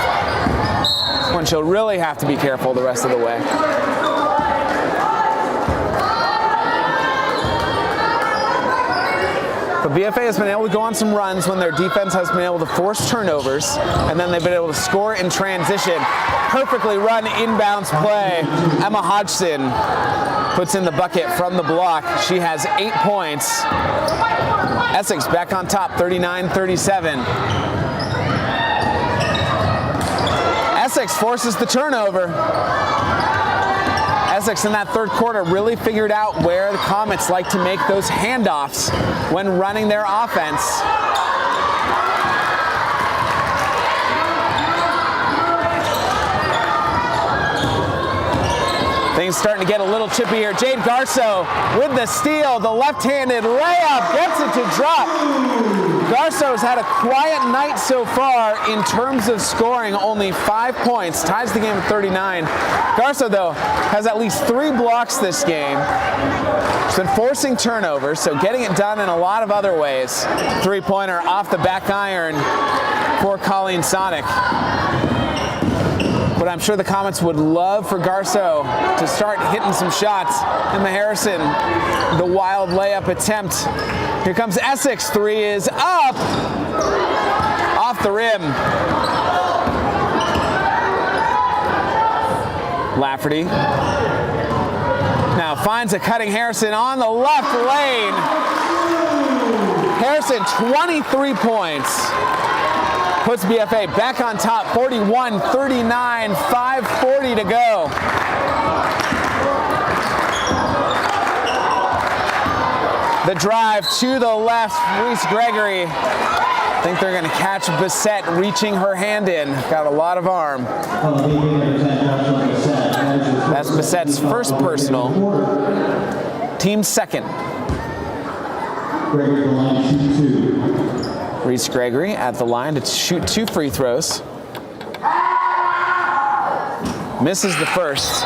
When she'll really have to be careful the rest of the way. But BFA has been able to go on some runs when their defense has been able to force turnovers, and then they've been able to score in transition. Perfectly run inbounds play. Emma Hodgson puts in the bucket from the block. She has 8 points. Essex back on top, 39-37. Essex forces the turnover. Essex in that third quarter really figured out where the Comets like to make those handoffs when running their offense. Things starting to get a little chippy here. Jade Garceau with the steal, the left-handed layup, gets it to drop. Garceau's had a quiet night so far in terms of scoring, only 5 points, ties the game at 39. Garceau, though, has at least 3 blocks this game. She's been forcing turnovers, so getting it done in a lot of other ways. 3-pointer off the back iron for Colleen Sonic. But I'm sure the Comets would love for Garceau to start hitting some shots. Emma Harrison, the wild layup attempt. Here comes Essex. 3 is up. Off the rim. Lafferty. Now finds a cutting Harrison on the left lane. Harrison, 23 points. Puts BFA back on top, 41-39, 5:40 to go. The drive to the left, Reese Gregory. I think they're gonna catch Bissett reaching her hand in. Got a lot of arm. That's Bissette's first personal. Team's second. Gregory, the line, shoot 2. Reese Gregory at the line to shoot 2 free throws. Misses the first.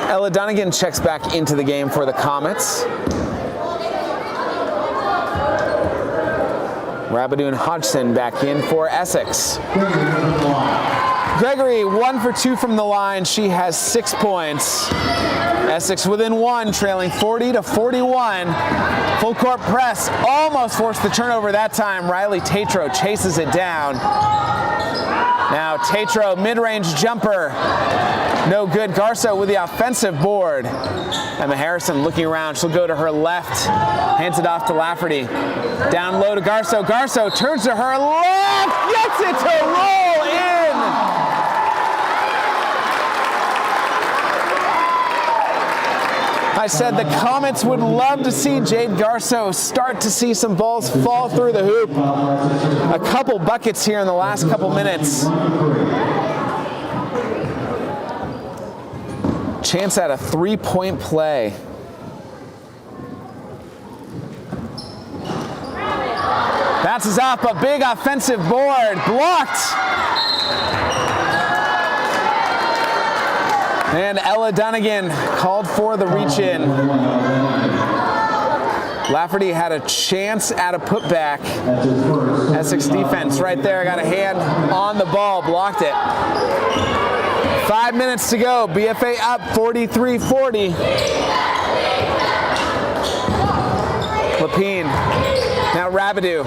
Ella Dunnigan checks back into the game for the Comets. Rabidou and Hodgson back in for Essex. Gregory 1 for 2 from the line. She has 6 points. Essex within 1, trailing 40-41. Full court press, almost forced the turnover that time. Riley Tatro chases it down. Now Tatro, mid-range jumper. No good. Garso with the offensive board. Emma Harrison looking around. She'll go to her left. Hands it off to Lafferty. Down low to Garso. Garso turns to her left. Gets it to roll in. I said the Comets would love to see Jade Garso start to see some balls fall through the hoop. A couple buckets here in the last couple minutes. Chance at a 3-point play. Bounces off a big offensive board. Blocked. And Ella Dunnigan called for the reach-in. Lafferty had a chance at a putback. Essex defense right there. Got a hand on the ball. Blocked it. 5 minutes to go. BFA up 43-40. Lapine. Now Rabidou.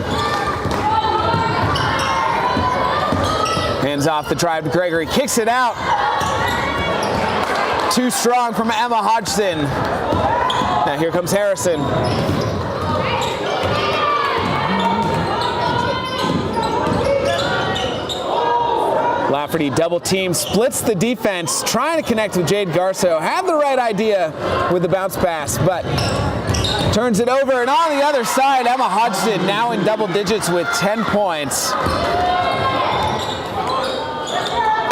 Hands off the drive to Gregory. Kicks it out. Too strong from Emma Hodgson. Now here comes Harrison. Lafferty double team, splits the defense, trying to connect with Jade Garso. Had the right idea with the bounce pass, but turns it over. And on the other side, Emma Hodgson now in double digits with 10 points.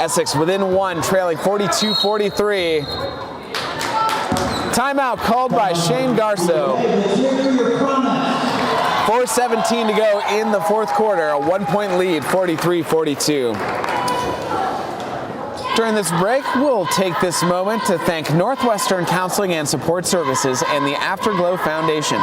Essex within 1, trailing 42-43. Timeout called by Shane Garso. 4:17 to go in the fourth quarter. A 1-point lead, 43-42. During this break, we'll take this moment to thank Northwestern Counseling and Support Services and the Afterglow Foundation.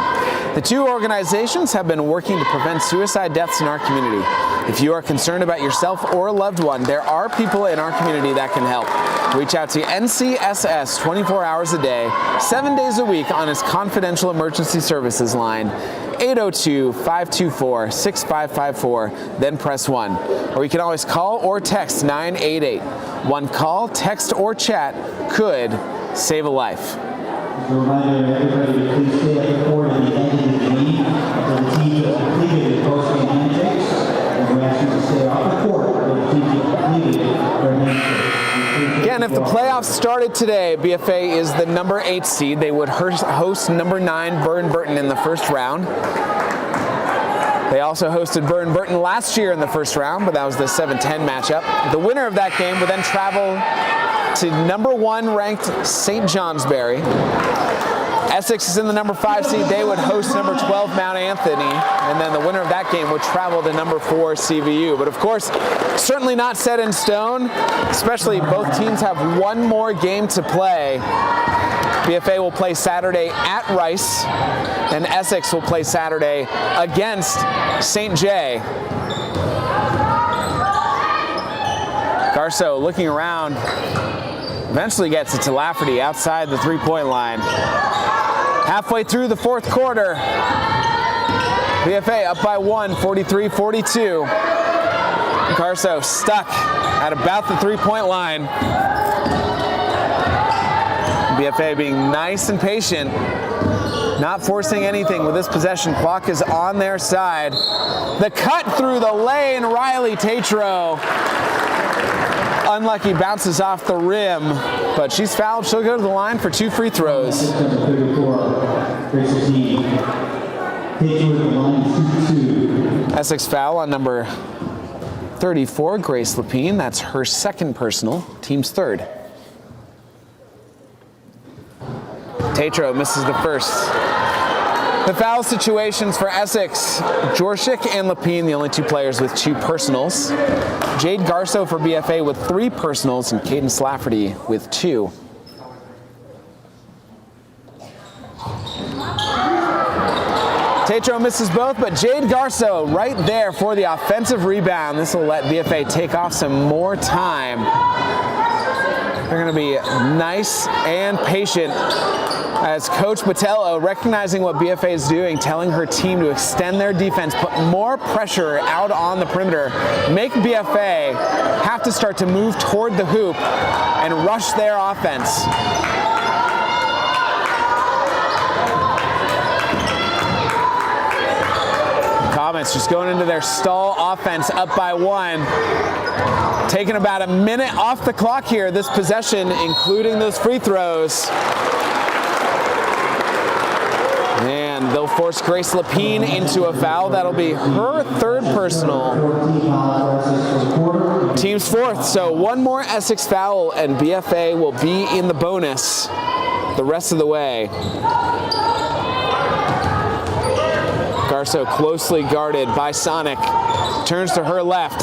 The two organizations have been working to prevent suicide deaths in our community. If you are concerned about yourself or a loved one, there are people in our community that can help. Reach out to NCSS 24 hours a day, 7 days a week on its confidential emergency services line, 802-524-6554, then press 1. Or you can always call or text 988. One call, text, or chat could save a life. Just a reminder, everybody, to please stay at the court at the end of the game until the team has completed their post-game handshakes. And we ask you to stay off the court until the team has completed their handshakes. Again, if the playoffs started today, BFA is the number 8 seed. They would host number 9 Burn Burton in the first round. They also hosted Burn Burton last year in the first round, but that was the 7-10 matchup. The winner of that game would then travel to number 1 ranked St. Johnsbury. Essex is in the number 5 seed. They would host number 12 Mount Anthony, and then the winner of that game would travel to number 4 CVU. But of course, certainly not set in stone, especially both teams have one more game to play. BFA will play Saturday at Rice, and Essex will play Saturday against St. J. Garso looking around, eventually gets it to Lafferty outside the 3-point line. Halfway through the fourth quarter, BFA up by 1, 43-42. Garso stuck at about the 3-point line. BFA being nice and patient, not forcing anything with this possession. Clock is on their side. The cut through the lane, Riley Tatro. Unlucky, bounces off the rim, but she's fouled. She'll go to the line for 2 free throws. Number 34, Grace Tatro with the line, shoot 2. Essex foul on number 34, Grace Lapine. That's her second personal, team's third. Tatro misses the first. The foul situations for Essex, Jorshik and Lapine, the only two players with 2 personals. Jade Garso for BFA with 3 personals, and Caden Slafferty with 2. Tatro misses both, but Jade Garso right there for the offensive rebound. This will let BFA take off some more time. They're going to be nice and patient as Coach Botello, recognizing what BFA is doing, telling her team to extend their defense, put more pressure out on the perimeter, make BFA have to start to move toward the hoop and rush their offense. Comets just going into their stall offense, up by 1. Taking about a minute off the clock here, this possession, including those free throws. And they'll force Grace Lapine into a foul. That'll be her third personal. Team's fourth, so one more Essex foul and BFA will be in the bonus the rest of the way. Garso closely guarded by Sonic. Turns to her left.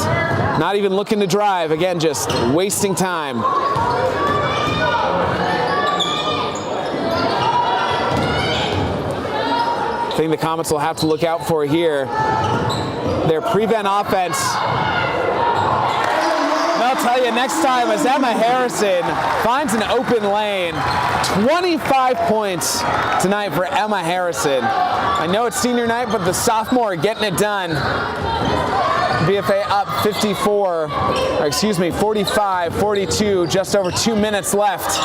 Not even looking to drive. Again, just wasting time. I think the Comets will have to look out for here. Their prevent offense. And I'll tell you, next time as Emma Harrison finds an open lane, 25 points tonight for Emma Harrison. I know it's senior night, but the sophomore getting it done. BFA up 45-42, just over 2 minutes left.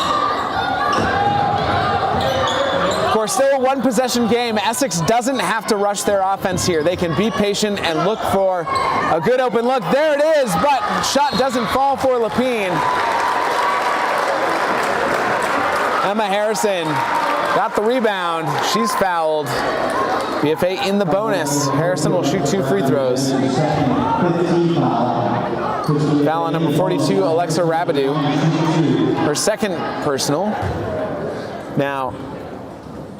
Of course, still a one possession game. Essex doesn't have to rush their offense here. They can be patient and look for a good open look. There it is, but shot doesn't fall for Lapine. Emma Harrison got the rebound. She's fouled. BFA in the bonus. Harrison will shoot 2 free throws. Foul on number 42, Alexa Rabidou. Her second personal. Now,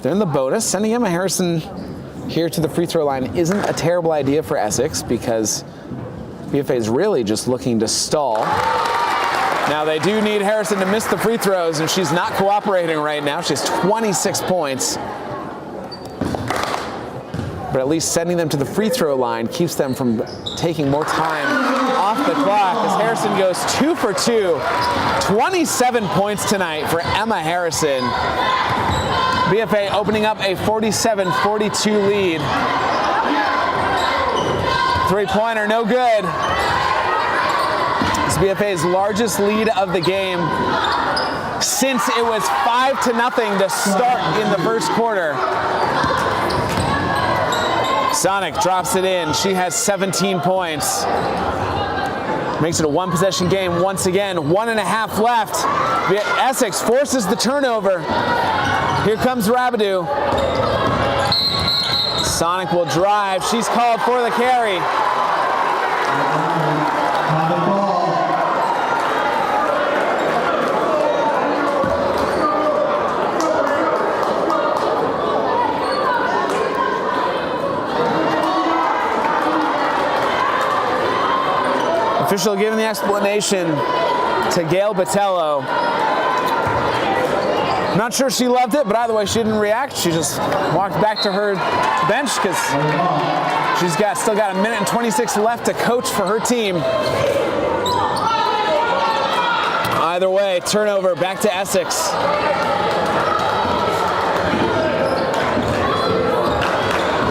they're in the bonus. Sending Emma Harrison here to the free throw line isn't a terrible idea for Essex because BFA is really just looking to stall. Now they do need Harrison to miss the free throws, and she's not cooperating right now. She has 26 points. But at least sending them to the free throw line keeps them from taking more time off the clock as Harrison goes 2 for 2. 27 points tonight for Emma Harrison. BFA opening up a 47-42 lead. Three-pointer, no good. It's BFA's largest lead of the game since it was 5-0 to start in the first quarter. Sonic drops it in. She has 17 points. Makes it a one possession game once again. 1.5 left. Essex forces the turnover. Here comes Rabidou. Sonic will drive. She's called for the carry. Official giving the explanation to Gail Botello. I'm not sure she loved it, but either way, she didn't react. She just walked back to her bench because she's still got 1 minute and 26 left to coach for her team. Either way, turnover back to Essex.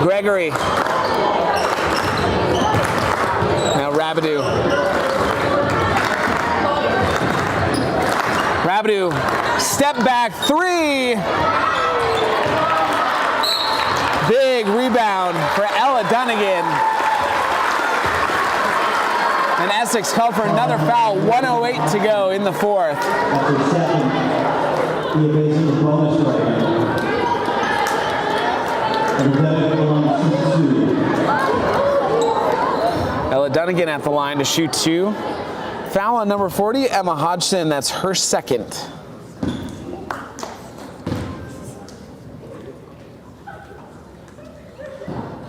Gregory. Now Rabidou. Rabidou, step back 3. Big rebound for Ella Dunnigan. And Essex called for another foul. 1:08 to go in the fourth. Ella Dunnigan at the line to shoot 2. Foul on number 40, Emma Hodgson. That's her second.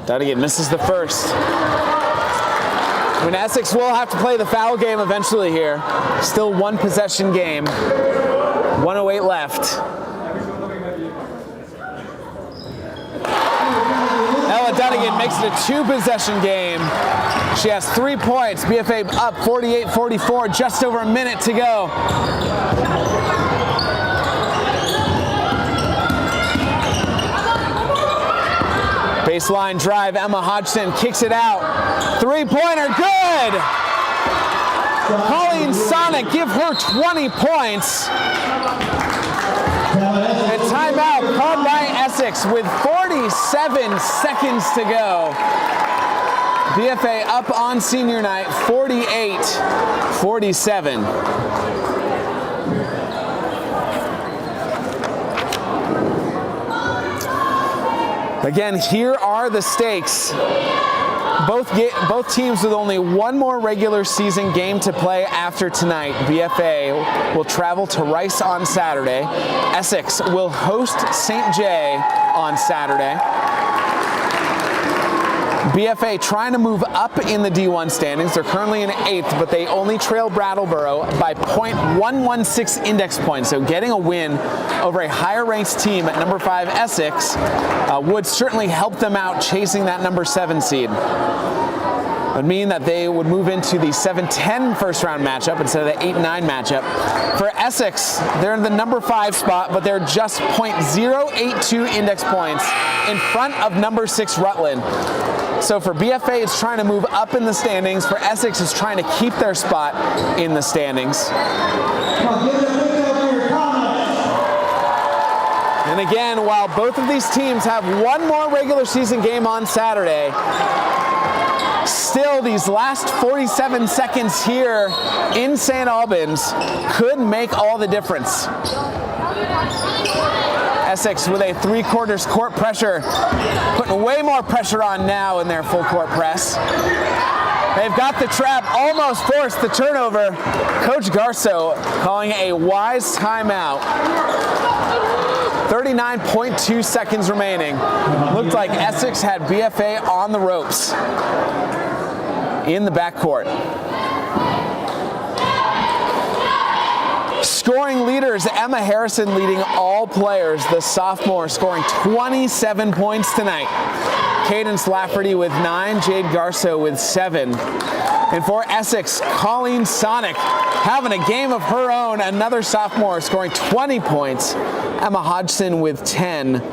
Dunnigan misses the first. I mean, Essex will have to play the foul game eventually here. Still 1 possession game. 1:08 left. Ella Dunnigan makes it a 2 possession game. She has 3 points. BFA up 48-44, just over a minute to go. Baseline drive, Emma Hodgson kicks it out. 3-pointer, good! Colleen Sonic, give her 20 points. And timeout called by Essex with 47 seconds to go. BFA up on senior night, 48-47. Again, here are the stakes. Both teams with only 1 more regular season game to play after tonight. BFA will travel to Rice on Saturday. Essex will host St. J on Saturday. BFA trying to move up in the D1 standings. They're currently in 8th, but they only trail Brattleboro by .116 index points. So getting a win over a higher ranked team at number 5 Essex would certainly help them out chasing that number 7 seed. It would mean that they would move into the 7-10 first round matchup instead of the 8-9 matchup. For Essex, they're in the number 5 spot, but they're just .082 index points in front of number 6 Rutland. So for BFA, it's trying to move up in the standings. For Essex, it's trying to keep their spot in the standings. And again, while both of these teams have 1 more regular season game on Saturday, still these last 47 seconds here in St. Albans could make all the difference. Essex with a 3/4 court pressure, putting way more pressure on now in their full court press. They've got the trap, almost forced the turnover. Coach Garso calling a wise timeout. 39.2 seconds remaining. Looked like Essex had BFA on the ropes in the backcourt. Scoring leaders, Emma Harrison leading all players, the sophomore scoring 27 points tonight. Cadence Lafferty with 9, Jade Garso with 7. And for Essex, Colleen Sonic having a game of her own, another sophomore scoring 20 points. Emma Hodgson with 10,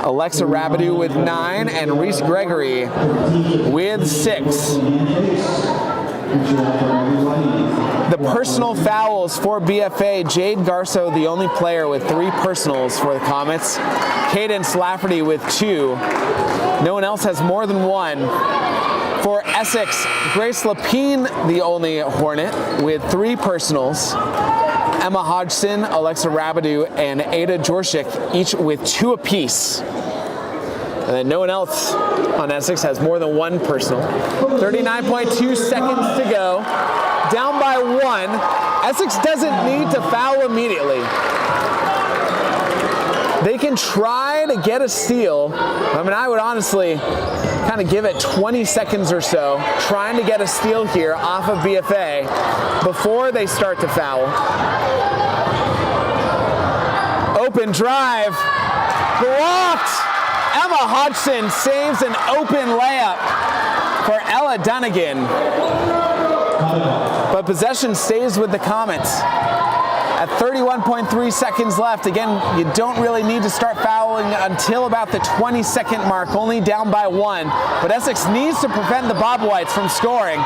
Alexa Rabidou with 9, and Reese Gregory with 6. The personal fouls for BFA, Jade Garso, the only player with 3 personals for the Comets. Cadence Lafferty with 2. No one else has more than 1. For Essex, Grace Lapine, the only Hornet, with 3 personals. Emma Hodgson, Alexa Rabidou, and Ada Jorshik, each with 2 apiece. And then no one else on Essex has more than 1 personal. 39.2 seconds to go. Down by 1. Essex doesn't need to foul immediately. They can try to get a steal. I mean, I would honestly kind of give it 20 seconds or so, trying to get a steal here off of BFA before they start to foul. Open drive, blocked. Emma Hodgson saves an open layup for Ella Dunnigan. But possession stays with the Comets. At 31.3 seconds left, again, you don't really need to start fouling until about the 20-second mark, only down by 1. But Essex needs to prevent the Bobwhites from scoring.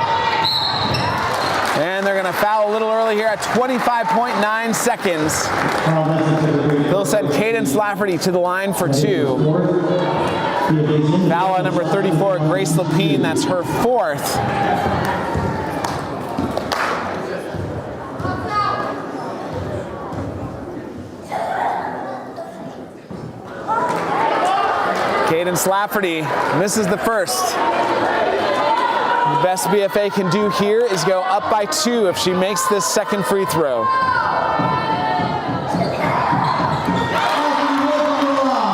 And they're going to foul a little early here at 25.9 seconds. They'll send Cadence Lafferty to the line for 2. Foul on number 34, Grace Lapine, that's her 4th. Cadence Lafferty misses the first. best BFA can do here is go up by 2 if she makes this second free throw.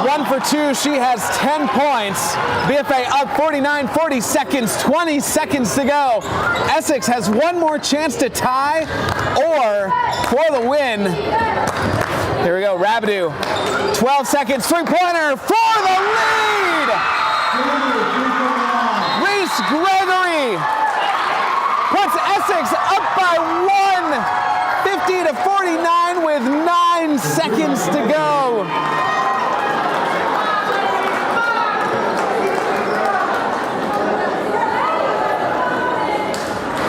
1 for 2, she has 10 points. BFA up 49, 40 seconds, 20 seconds to go. Essex has one more chance to tie or for the win. Here we go, Rabideau. 12 seconds, three-pointer for the lead! Reese Gregory puts Essex up by 1, 50 to 49 with 9 seconds to go.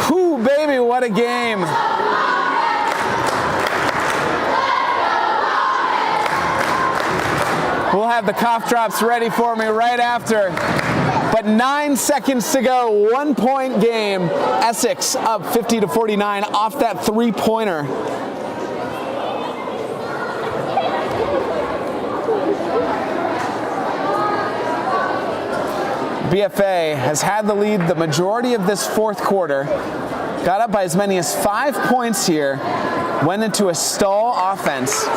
Whew, baby, what a game. We'll have the cough drops ready for me right after. But 9 seconds to go, 1 point game. Essex up 50 to 49 off that three-pointer. BFA has had the lead the majority of this fourth quarter. Got up by as many as 5 points here. Went into a stall offense.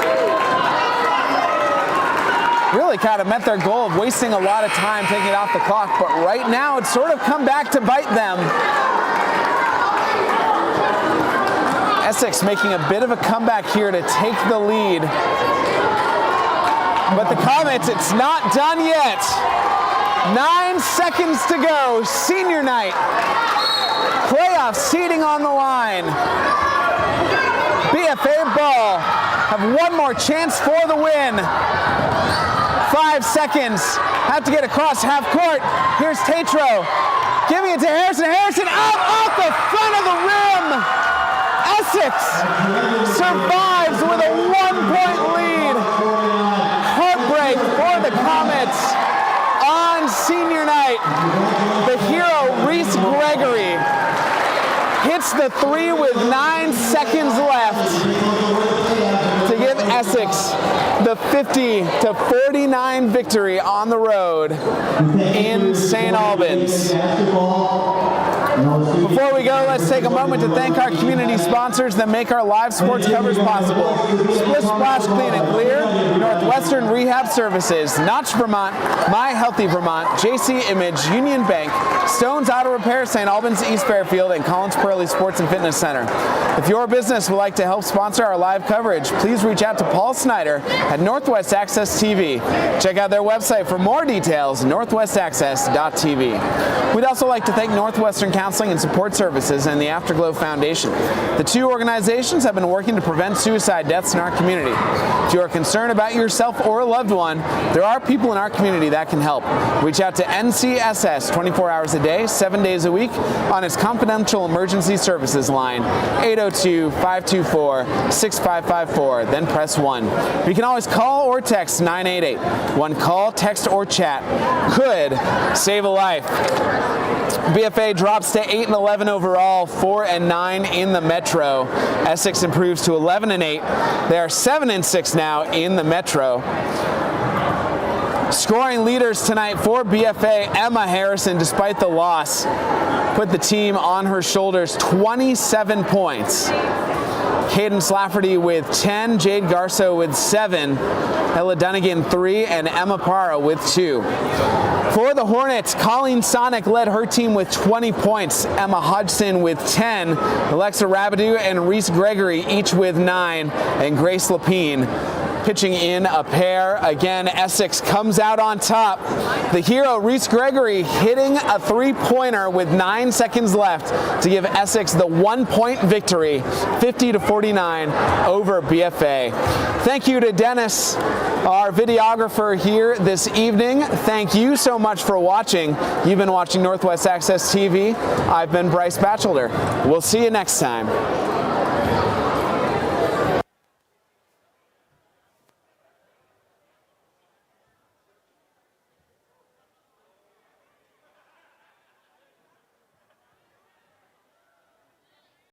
Really kind of met their goal of wasting a lot of time taking it off the clock, but right now it's sort of come back to bite them. Essex making a bit of a comeback here to take the lead. But the Comets, it's not done yet. 9 seconds to go, senior night. Playoff seeding on the line. BFA ball have one more chance for the win. 5 seconds. Have to get across half court. Here's Tatro. Giving it to Harrison. Harrison out off the front of the rim. Essex survives with a 1-point lead. Heartbreak for the Comets on senior night. The hero, Reese Gregory, hits the three with 9 seconds left to give Essex the 50 to 49 victory on the road in St. Albans. Before we go, let's take a moment to thank our community sponsors that make our live sports coverage possible. Splish Splash Clean and Clear, Northwestern Rehab Services, Notch Vermont, My Healthy Vermont, JC Image, Union Bank, Stone's Auto Repair, St. Albans, East Fairfield, and Collins Pearly Sports and Fitness Center. If your business would like to help sponsor our live coverage, please reach out to Paul Snyder at Northwest Access TV. Check out their website for more details, northwestaccess.tv. We'd also like to thank Northwestern Counseling and Support Services and the Afterglow Foundation. The two organizations have been working to prevent suicide deaths in our community. If you are concerned about yourself or a loved one, there are people in our community that can help. Reach out to NCSS 24 hours a day, 7 days a week on its confidential emergency services line, 802-524-6554, then press 1. You can always call or text 988. One call, text, or chat could save a life. BFA drops to 8-11 overall, 4-9 in the Metro. Essex improves to 11-8. They are 7-6 now in the Metro. Scoring leaders tonight for BFA, Emma Harrison, despite the loss, put the team on her shoulders, 27 points. Cadence Lafferty with 10, Jade Garso with 7, Ella Dunnigan 3, and Emma Parra with 2. For the Hornets, Colleen Sonic led her team with 20 points, Emma Hodgson with 10, Alexa Rabideau and Reese Gregory each with 9, and Grace Lapine pitching in a pair. Again, Essex comes out on top. The hero, Reese Gregory, hitting a three-pointer with 9 seconds left to give Essex the 1-point victory, 50 to 49 over BFA. Thank you to Dennis, our videographer here this evening. Thank you so much for watching. You've been watching Northwest Access TV. I've been Bryce Batchelder. We'll see you next time.